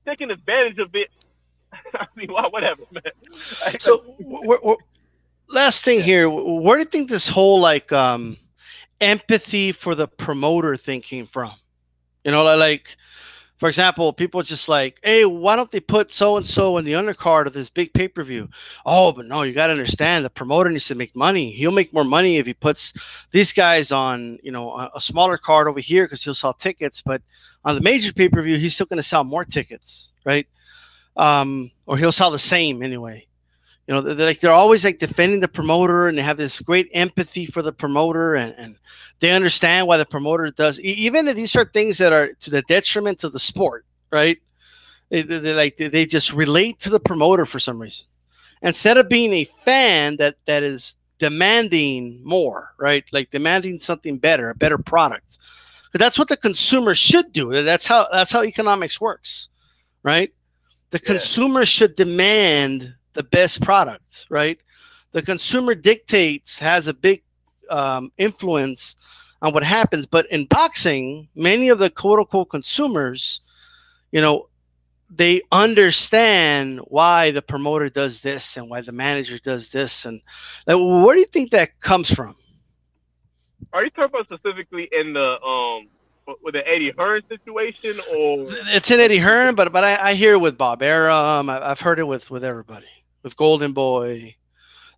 taking advantage of it. I mean, whatever, man. So, last thing here, where do you think this whole like empathy for the promoter thing came from? Like, for example, people just like, hey, why don't they put so and so in the undercard of this big pay-per-view? Oh, but no, you got to understand, the promoter needs to make money. He'll make more money if he puts these guys on, a smaller card over here because he'll sell tickets. But on the major pay-per-view, he's still going to sell more tickets, right? Or he'll sell the same anyway. They're always like defending the promoter, and they have this great empathy for the promoter, and they understand why the promoter does. Even if these are things that are to the detriment of the sport, right? They just relate to the promoter for some reason, instead of being a fan that is demanding more, right? Like demanding something better, a better product. But that's what the consumer should do. That's how economics works, right? The Yeah. consumer should demand the best product, right? The consumer dictates, has a big influence on what happens. But in boxing, many of the quote unquote consumers, you know, they understand why the promoter does this and why the manager does this. And like, where do you think that comes from? Are you talking about specifically in the with the Eddie Hearn situation, or It's in Eddie Hearn, but I hear it with Bob Arum. I've heard it with everybody, with Golden Boy.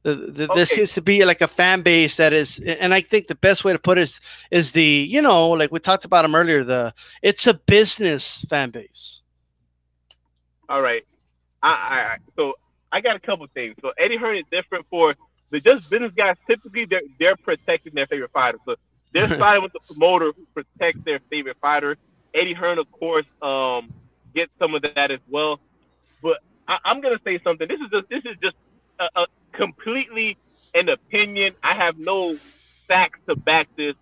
There okay? seems to be like a fan base that is, and I think the best way to put it is the, like we talked about him earlier, it's a business fan base. All right. So I got a couple things. So Eddie Hearn is different for the just business guys. Typically, they're protecting their favorite fighter. So they're siding with the promoter who protects their favorite fighter. Eddie Hearn, of course, gets some of that as well. But I'm gonna say something. This is just a completely an opinion. I have no facts to back this.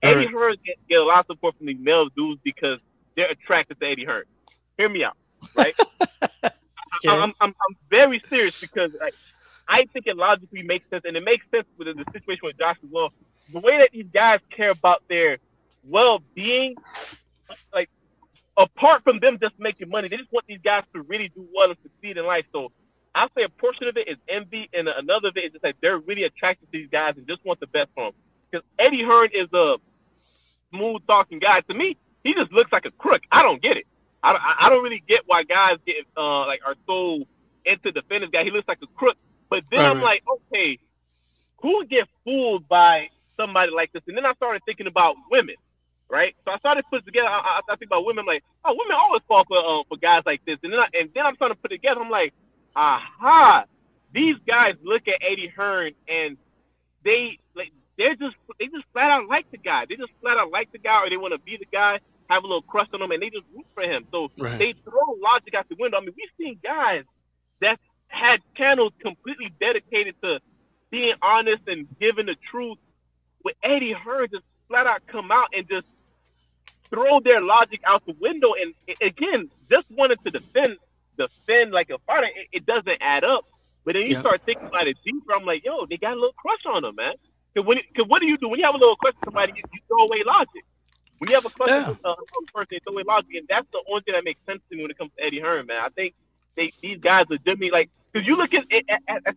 All Eddie right. Hearn get a lot of support from these male dudes because they're attracted to Eddie Hearn. Hear me out, right? Okay. I'm very serious because I think it logically makes sense, and it makes sense with the situation with Josh as well. The way that these guys care about their well-being, like apart from them just making money, they just want these guys to really do well and succeed in life. So I'll say a portion of it is envy, and another of it is just that they're really attracted to these guys and just want the best for them. Because Eddie Hearn is a smooth talking guy. To me, he just looks like a crook. I don't get it. I don't really get why guys get like are so into defend this guy. He looks like a crook. But then Right, I'm right. like, okay, who would get fooled by somebody like this? And then I started thinking about women, right? So I started putting together. I think about women. I'm like, oh, women always fall for guys like this. And then I'm trying to put it together. I'm like, aha, these guys look at Eddie Hearn and they just flat out like the guy. They just flat out like the guy, or they want to be the guy, have a little crush on him, and they just root for him. So Right. they throw logic out the window. I mean, we've seen guys that had channels completely dedicated to being honest and giving the truth. With Eddie Hearn just flat out come out and just throw their logic out the window, and again, just wanted to defend like a fighter. It doesn't add up. But then you Yeah. start thinking about it deeper. I'm like, yo, they got a little crush on him, man. Cause what do you do when you have a little crush on somebody? You throw away logic. When you have a crush Yeah. on a person, you throw away logic, and that's the only thing that makes sense to me when it comes to Eddie Hearn, man. I think these guys legitimately like, because you look at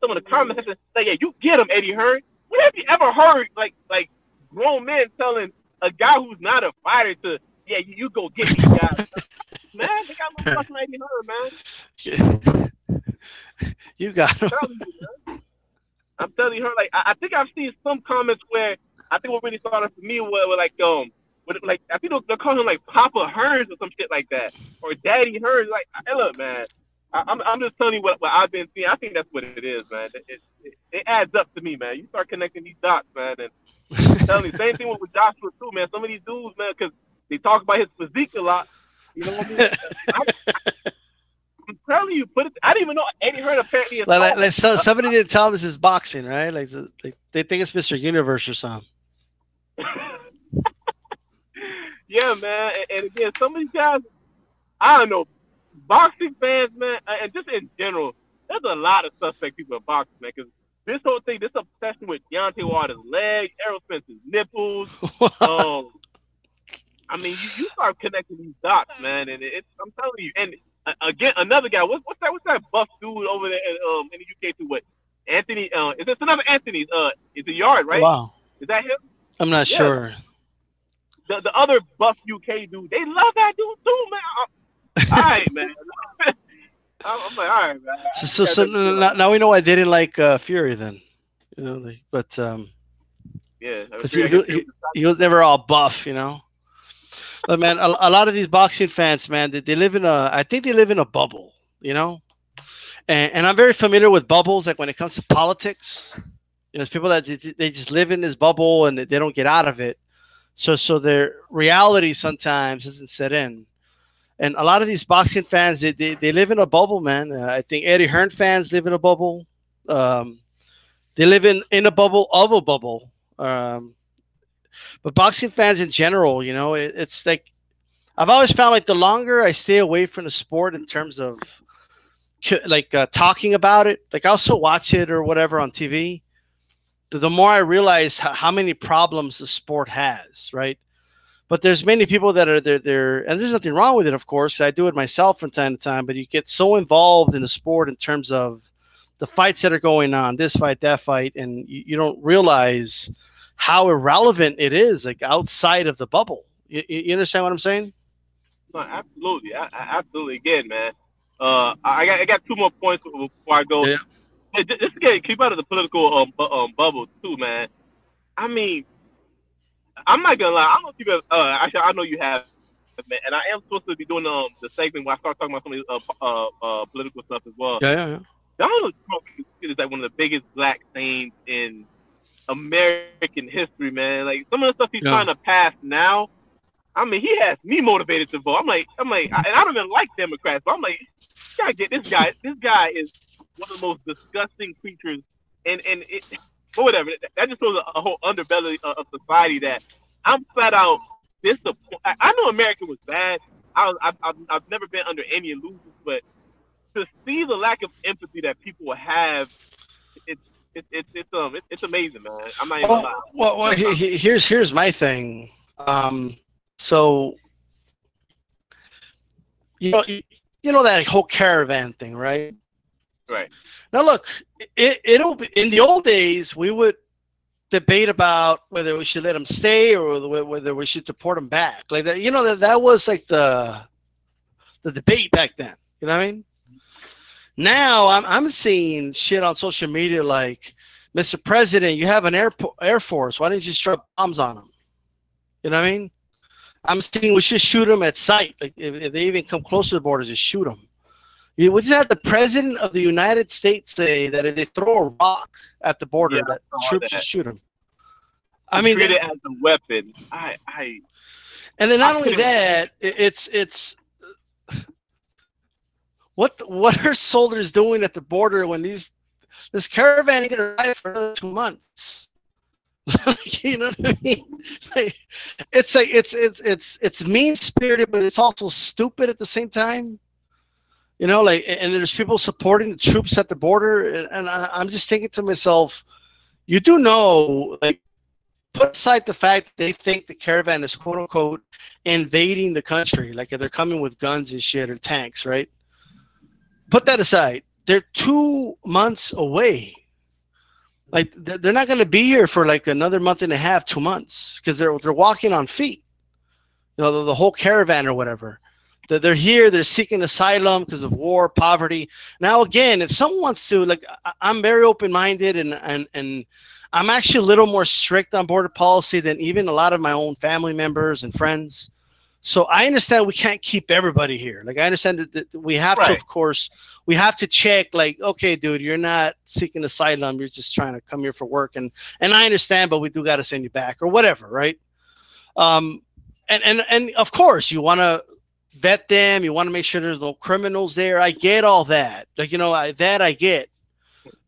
some of the comments and say, yeah, you get him, Eddie Hearn. When have you ever heard like grown men telling a guy who's not a fighter to, yeah, you go get these guys? Man, they got no fucking Eddie Hearn, man. You got him. I'm telling you, her like I think I've seen some comments where I think what really started for me were like with I think they're calling him like Papa Hearns or some shit like that, or Daddy Hearns. Like, hey, look, man, I'm just telling you what I've been seeing. I think that's what it is, man. It adds up to me, man. You start connecting these dots, man, and I'm telling you, same thing with Joshua too, man. Some of these dudes, man, because they talk about his physique a lot. You know what I mean? I'm telling you, I didn't even know Eddie Hearn apparently is So, somebody didn't tell him this is boxing, right? Like they think it's Mr. Universe or something. Yeah, man. And again, some of these guys, I don't know, boxing fans, man, and just in general, there's a lot of suspect people in boxing, man, because this whole thing, this obsession with Deontay Wilder's legs, Errol Spence's nipples, I mean, you start connecting these dots, man, and I'm telling you, and again, another guy, what's that buff dude over there in the UK too? What Anthony? Is this another Anthony's? It's a Yard, right? Wow. Is that him? I'm not sure. The other buff UK dude, they love that dude too, man. All right, man. I'm like, all right, man. So now we know why they didn't like Fury then, but yeah, because he was never all buff, But man, a lot of these boxing fans, man, they live in I think they live in a bubble, and I'm very familiar with bubbles. Like when it comes to politics, there's people that they just live in this bubble and they don't get out of it. So their reality sometimes doesn't set in. And a lot of these boxing fans, they live in a bubble, man. I think Eddie Hearn fans live in a bubble. They live in a bubble of a bubble. Um, but boxing fans in general, it's like I've always found like the longer I stay away from the sport in terms of like talking about it, like I'll still watch it or whatever on TV. The more I realize how many problems the sport has, right? But there's many people that are there, and there's nothing wrong with it, of course. I do it myself from time to time, but you get so involved in the sport in terms of the fights that are going on, this fight, that fight, and you don't realize how irrelevant it is, like outside of the bubble. You understand what I'm saying? No, absolutely, absolutely. Again, man. I got two more points before I go. Yeah. Just again, keep out of the political bubble too, man. I mean, I'm not gonna lie. I don't know if you guys. Actually, I know you have, man. And I am supposed to be doing the segment where I start talking about some of these political stuff as well. Yeah, yeah, yeah. Donald Trump is like one of the biggest black saints in American history, man. Like some of the stuff he's trying to pass now. I mean, he has me motivated to vote. I'm like, and I don't even like Democrats, but I'm like, gotta get this guy. This guy is one of the most disgusting creatures, and it, or whatever. That just shows a whole underbelly of society that I'm flat out disappointed. I know America was bad. I've never been under any illusions, but to see the lack of empathy that people have, it's amazing, man. I'm not even gonna lie. Well, here's my thing. So you know that whole caravan thing, right? Right. Now look, it'll be in the old days we would debate about whether we should let them stay or whether we should deport them back. Like that, that was like the debate back then. You know what I mean? Now I'm seeing shit on social media like, Mr. President, you have an air force. Why didn't you just drop bombs on them? You know what I mean? I'm saying we should shoot them at sight. Like if they even come close to the border, just shoot them. We just had the president of the United States say that if they throw a rock at the border, that troops should shoot them. I mean, treat it as a weapon. And then not only that, it's what are soldiers doing at the border when this caravan ain't gonna arrive for another 2 months? You know what I mean? Like, it's like it's mean spirited, but it's also stupid at the same time. You know, like, and there's people supporting the troops at the border, and I'm just thinking to myself, you do know, like, put aside the fact that they think the caravan is quote unquote invading the country, like they're coming with guns and shit or tanks, right? Put that aside. They're 2 months away. Like they're not going to be here for like another month and a half, 2 months, because they're walking on feet. You know, the whole caravan or whatever. They're here. They're seeking asylum because of war, poverty. Now, again, if someone wants to, like, I'm very open-minded, and I'm actually a little more strict on border policy than even a lot of my own family members and friends. So I understand we can't keep everybody here. Like, I understand that we have to, of course, we have to check, like, okay, dude, you're not seeking asylum. You're just trying to come here for work. And I understand, but we do got to send you back or whatever, right? And of course, you want to vet them. You want to make sure there's no criminals there. I get all that. Like, you know, that I get.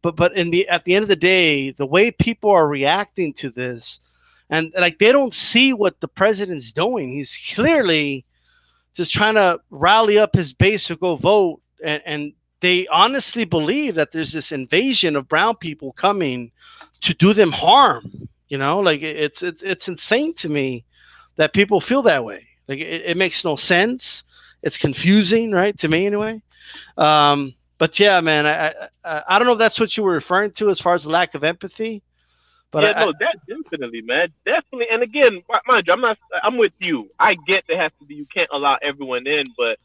But at the end of the day, the way people are reacting to this, and like they don't see what the president's doing. He's clearly just trying to rally up his base to go vote, and they honestly believe that there's this invasion of brown people coming to do them harm. You know, like it's insane to me that people feel that way. Like it makes no sense. It's confusing, right? To me, anyway. But yeah, man, I don't know if that's what you were referring to as far as the lack of empathy. But yeah, no, that definitely, man, definitely. And again, mind you, I'm with you. I get there has to be. You can't allow everyone in, but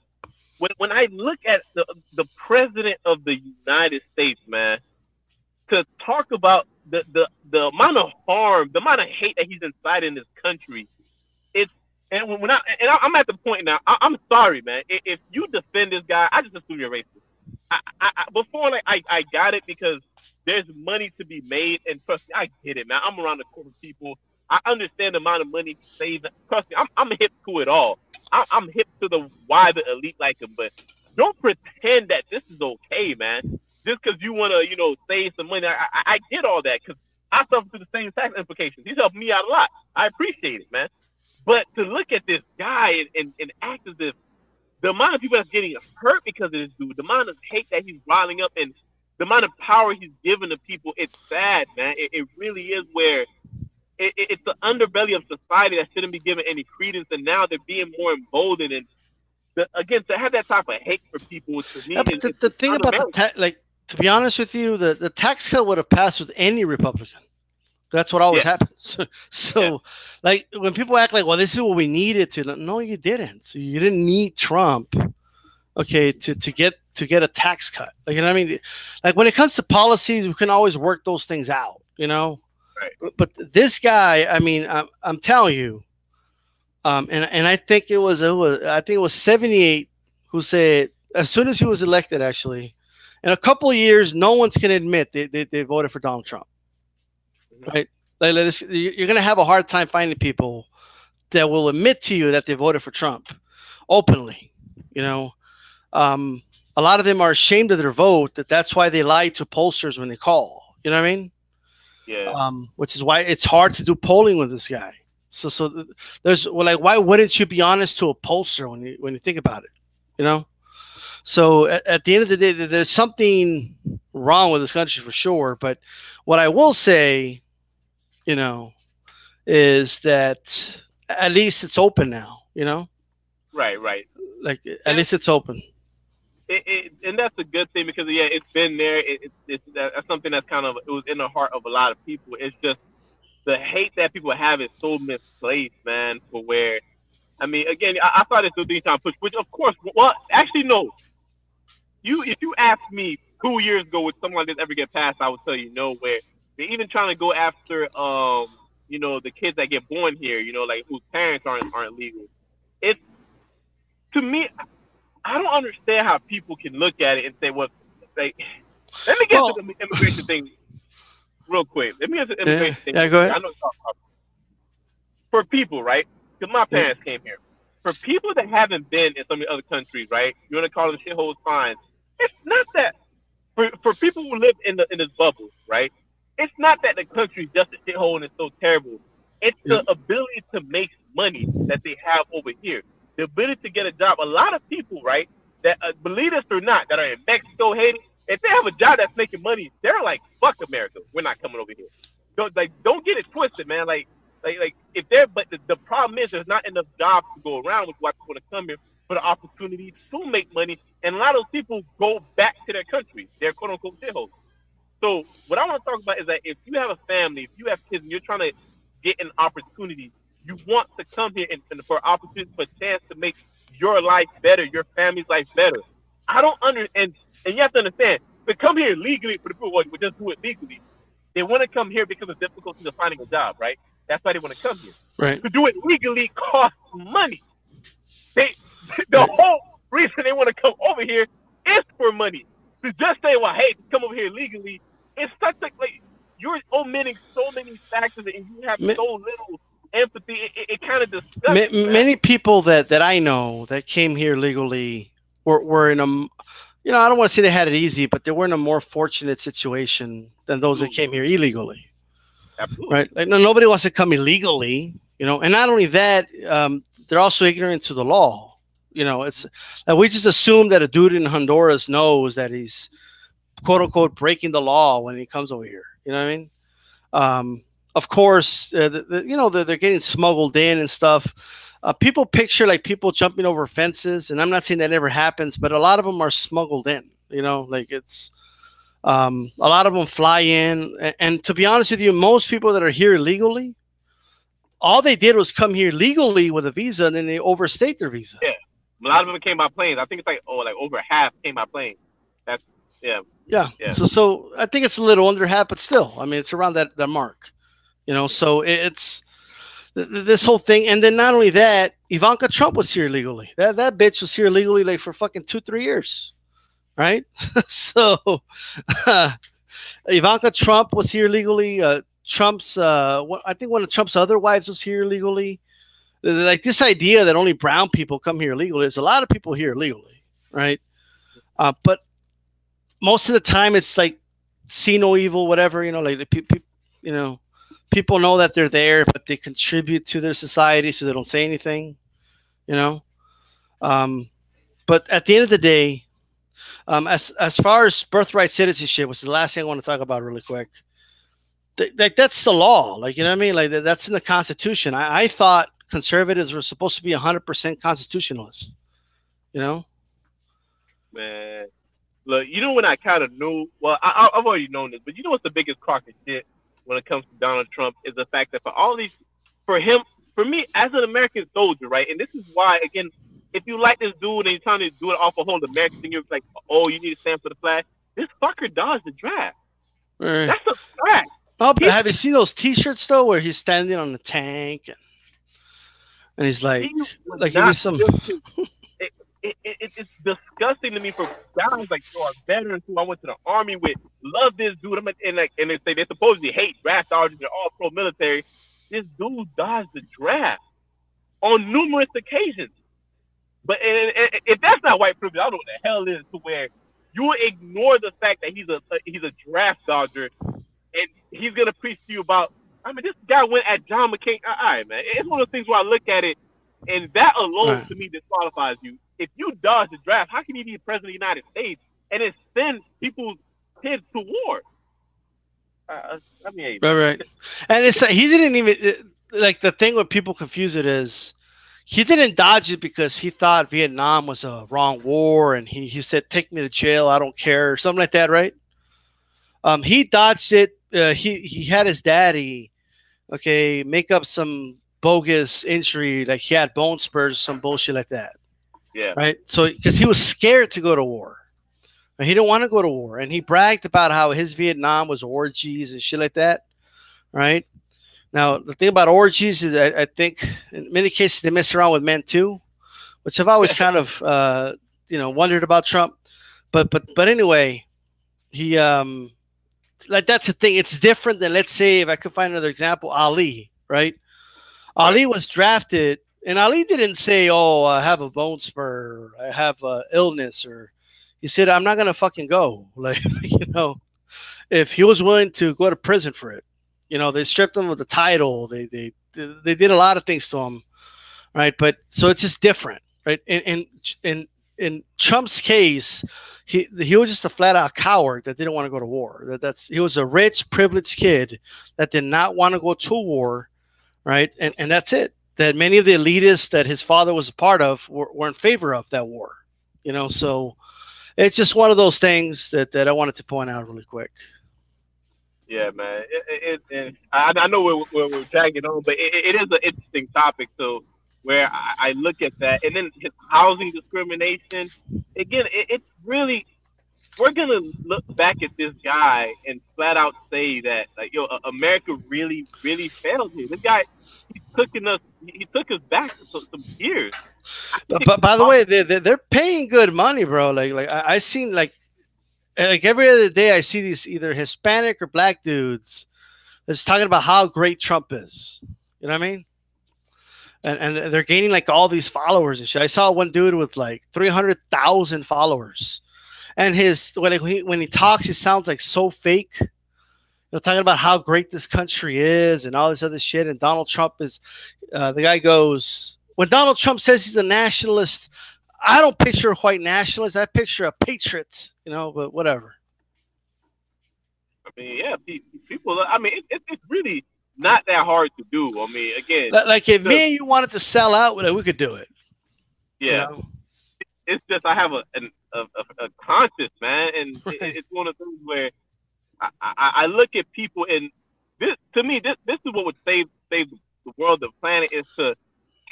when I look at the president of the United States, man, to talk about the amount of harm, the amount of hate that he's inciting this country, I'm at the point now. I'm sorry, man. If you defend this guy, I just assume you're racist. Before, like, I got it because there's money to be made, and trust me, I get it, man. I'm around the corporate people. I understand the amount of money saved. Trust me, I'm hip to it all. I'm hip to why the elite like him, but don't pretend that this is okay, man. just because you want to, save some money. I get all that because I suffer through the same tax implications. He's helping me out a lot. I appreciate it, man. But to look at this guy and act as if the amount of people that's getting hurt because of this dude, the amount of hate that he's riling up, and the amount of power he's given to people, it's sad, man. It really is where it's the underbelly of society that shouldn't be given any credence, and now they're being more emboldened. And again, to have that type of hate for people, to me, Yeah, but the thing about to be honest with you, the tax cut would have passed with any Republican. That's what always happens. So, like, when people act like, well, this is what we needed to, no, you didn't. So you didn't need Trump, okay, to get a tax cut. Like, you know what I mean? Like, when it comes to policies, we can always work those things out, Right. But this guy, I mean, I'm telling you, and I think it was 78 who said, as soon as he was elected, actually, in a couple of years, no one's going to admit they voted for Donald Trump. Right, like you're gonna have a hard time finding people that will admit to you that they voted for Trump openly. A lot of them are ashamed of their vote. That's why they lie to pollsters when they call. You know what I mean? Yeah. Which is why it's hard to do polling with this guy. So there's why wouldn't you be honest to a pollster when you think about it? So at the end of the day, there's something wrong with this country for sure. But what I will say, is that at least it's open now, Right. Like, at least it's open. And that's a good thing because, it's been there. That's something that's it was in the heart of a lot of people. It's just the hate that people have is so misplaced, man, for where, I mean, again, I thought it's a big time push, which of course, well, actually, no. If you asked me 2 years ago would something like this ever get passed, I would tell you no, where they're even trying to go after, the kids that get born here, like whose parents aren't legal. It's, to me, I don't understand how people can look at it and say, well, like, let me get to the immigration thing real quick. Let me get to the immigration thing. Yeah, go ahead. I know for people, right? Because my parents came here. For people that haven't been in some of the other countries, right? You want to call them shitholes, fine. It's not that. For people who live in this bubble, right? It's not that the country's just a shithole and it's so terrible. It's the ability to make money that they have over here. The ability to get a job. A lot of people, right, that believe this or not, that are in Mexico, Haiti, if they have a job that's making money, they're like, fuck America. We're not coming over here. Don't get it twisted, man. Like if they're, but the problem is there's not enough jobs to go around, with why people want to come here for the opportunity to make money. And a lot of those people go back to their country, their quote unquote shitholes. So what I want to talk about is that if you have a family, if you have kids, and you're trying to get an opportunity, you want to come here and for opportunity, for a chance to make your life better, your family's life better. I don't understand, and you have to understand, to come here legally, for the people who would just do it legally, they want to come here because of difficulties of finding a job, right? That's why they want to come here. Right. To do it legally costs money. The whole reason they want to come over here is for money. To just say, well, hey, come over here legally, it's such like you're omitting so many factors and you have so little empathy. It kind of disgusts many people that I know that came here legally were in a, I don't want to say they had it easy, but they were in a more fortunate situation than those that came here illegally. Absolutely. Right? Like, nobody wants to come illegally, and not only that, they're also ignorant to the law. It's like we just assume that a dude in Honduras knows that he's quote unquote breaking the law when he comes over here. You know what I mean? Of course, they're getting smuggled in and stuff. People picture like people jumping over fences, and I'm not saying that never happens, but a lot of them are smuggled in. Like it's a lot of them fly in, and to be honest with you, most people that are here illegally, all they did was come here legally with a visa, and then they overstayed their visa. Yeah, a lot of them came by planes. I think it's like over half came by plane. That's yeah. So I think it's a little under half, but still, I mean, it's around that mark. So it's this whole thing. And then not only that, Ivanka Trump was here legally. That bitch was here legally like for fucking 2-3 years. Right? So Ivanka Trump was here legally. Trump's I think one of Trump's other wives was here legally. Like this idea that only brown people come here legally. There's a lot of people here legally, right? But most of the time it's like see no evil, whatever, like you know, people know that they're there, but they contribute to their society, so they don't say anything, you know. Um, but at the end of the day, as far as birthright citizenship, which is the last thing I want to talk about really quick, like that's the law, like you know what I mean, like that's in the Constitution. I thought conservatives were supposed to be 100% constitutionalists, you know. Man, look, you know when I kind of knew. Well, I've already known this, but you know what's the biggest crock of shit when it comes to Donald Trump is the fact that for all these, for him, for me as an American soldier, right? And this is why, again, if you like this dude and you're trying to do it off a whole American thing, you're like, oh, you need to stand for the flag. This fucker dodged the draft. Right. That's a fact. Oh, but have you seen those T-shirts though, where he's standing on the tank and he's like, He would give me not some. build his it's disgusting to me for guys like veterans who I went to the army with, love this dude. And they say they supposedly hate draft dodgers, they're all pro military. This dude dodged the draft on numerous occasions. But if that's not white privilege, I don't know what the hell is to where you ignore the fact that he's a draft dodger and he's gonna preach to you about. I mean, this guy went at John McCain. All right, man. It's one of those things where I look at it, and that alone to me disqualifies you. If you dodge the draft, how can you be president of the United States and then send people's kids to war? I mean, right. And it's like, he didn't even like the thing where people confuse it is he didn't dodge it because he thought Vietnam was a wrong war, and he said, "Take me to jail, I don't care," or something like that, right? He dodged it. He had his daddy, okay, make up some bogus injury, like he had bone spurs, some bullshit like that. Yeah. Right. So because he was scared to go to war, he didn't want to go to war, and he bragged about how his Vietnam was orgies and shit like that. Right. Now the thing about orgies is I think in many cases they mess around with men too, which I've always kind of wondered about Trump. But anyway, he like that's the thing. It's different than, let's say, if I could find another example, Ali, right? Ali was drafted, and Ali didn't say, "Oh, I have a bone spur, I have a illness," or he said, "I'm not gonna fucking go." Like if he was willing to go to prison for it, they stripped him of the title. They did a lot of things to him, right? But so it's just different, right? In Trump's case, he was just a flat out coward that didn't want to go to war. He was a rich, privileged kid that did not want to go to war, right? And that's it. That many of the elitists that his father was a part of were in favor of that war, So it's just one of those things that I wanted to point out really quick. Yeah, man. I know we're dragging on, but it is an interesting topic. So where I look at that, and then his housing discrimination. Again, it's really, we're gonna look back at this guy and flat out say that America really, really failed here. This guy, he took us back to some years. But by the way, they're paying good money, bro. Like I seen like every other day I see these either Hispanic or black dudes that's talking about how great Trump is. You know what I mean? And they're gaining like all these followers and shit. I saw one dude with like 300,000 followers, and when he talks, he sounds like so fake. Talking about how great this country is and all this other shit. And Donald Trump is, the guy goes, when Donald Trump says he's a nationalist, I don't picture a white nationalist. I picture a patriot, but whatever. I mean, yeah, people, I mean, it's really not that hard to do. I mean, again, like if me and you wanted to sell out, we could do it. Yeah, it's just I have a conscience, man, and it's one of those where I look at people, and this to me, this is what would save the world, the planet, is to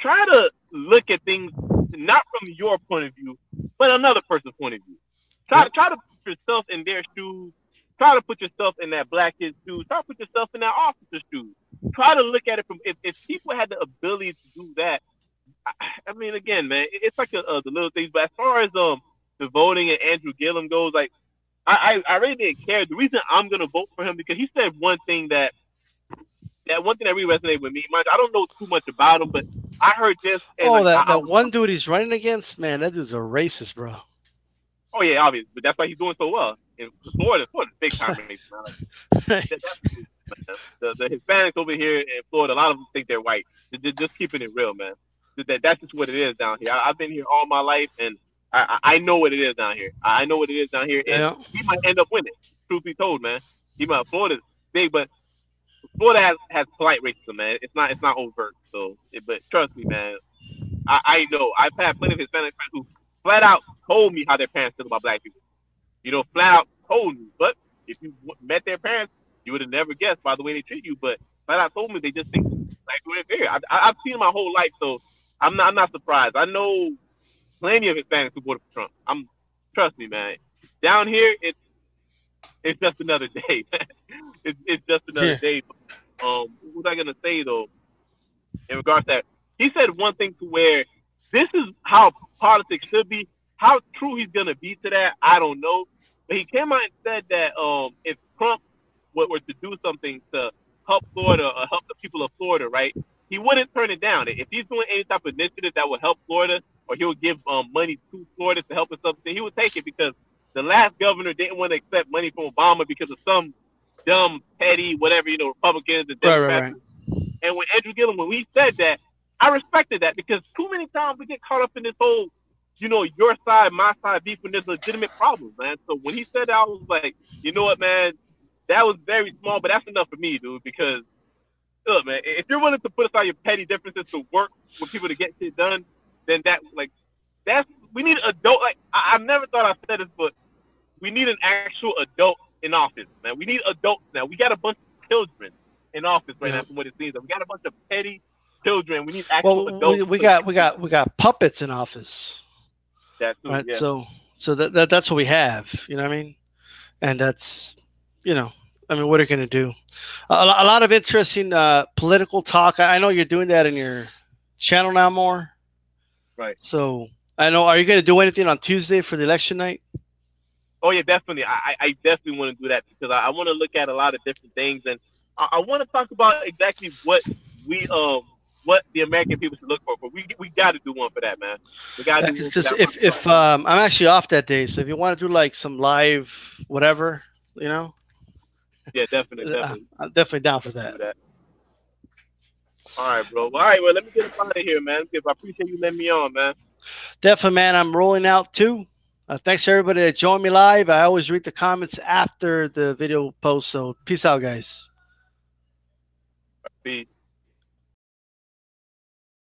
try to look at things not from your point of view, but another person's point of view. Try to put yourself in their shoes. Try to put yourself in that black kid's shoes. Try to put yourself in that officer's shoes. Try to look at it from, if people had the ability to do that. I mean, again, man, it's like the little things. But as far as the voting and Andrew Gillum goes, like I really didn't care. The reason I'm gonna vote for him because he said one thing that really resonated with me. I don't know too much about him, but I heard this. And that one dude he's running against, man, that dude's a racist, bro. Oh yeah, obviously, but that's why he's doing so well. in Florida's big time race, man. Like, the Hispanics over here in Florida, a lot of them think they're white. Just keeping it real, man. That's just what it is down here. I've been here all my life, and I know what it is down here. I know what it is down here, and Yeah. he might end up winning. Truth be told, man, Florida's big, but Florida has polite racism, man. It's not overt. So, but trust me, man. I know. I've had plenty of Hispanic friends who flat out told me how their parents feel about black people. Flat out told me. But if you met their parents, you would have never guessed by the way they treat you. But flat out told me they just think black people are inferior. I've seen it my whole life, so I'm not surprised. I know plenty of Hispanics who voted for Trump. Trust me, man. Down here, it's just another day. it's just another day. What was I gonna say though? In regards to that, he said one thing to where this is how politics should be. How true he's gonna be to that, I don't know. But he came out and said that if Trump were to do something to help Florida or help the people of Florida, right, he wouldn't turn it down. If he's doing any type of initiative that would help Florida, or he would give money to Florida to help us something, he would take it, because the last governor didn't want to accept money from Obama because of some dumb, petty, whatever, Republicans and Democrats. Right. And when Andrew Gillum, when we said that, I respected that, because too many times we get caught up in this whole, your side, my side beef when there's legitimate problems, man. So when he said that, I was like, you know what, man, that was very small, but that's enough for me, dude, because, look, man, if you're willing to put aside your petty differences to work with people to get shit done, then we need adult, I've never thought I said this, but we need an actual adult in office, man. We need adults now. We got a bunch of children in office right now, from what it seems. We got a bunch of petty children. We need actual adults. We got puppets in office. That too, right? Yeah. So that's what we have. You know what I mean? And that's, what are you going to do? A lot of interesting political talk. I know you're doing that in your channel now more. Right. So I know. Are you going to do anything on Tuesday for the election night? Oh yeah, definitely. I definitely want to do that, because I want to look at a lot of different things, and I want to talk about exactly what what the American people should look for. But we got to do one for that, man. We got to do. Just if I'm actually off that day, so if you want to do like some live whatever, Yeah, definitely. I'm definitely down for that. All right, bro. All right, well, let me get up out of here, man. I appreciate you letting me on, man. Definitely, man. I'm rolling out too. Thanks to everybody that joined me live. I always read the comments after the video post. So peace out, guys. Peace.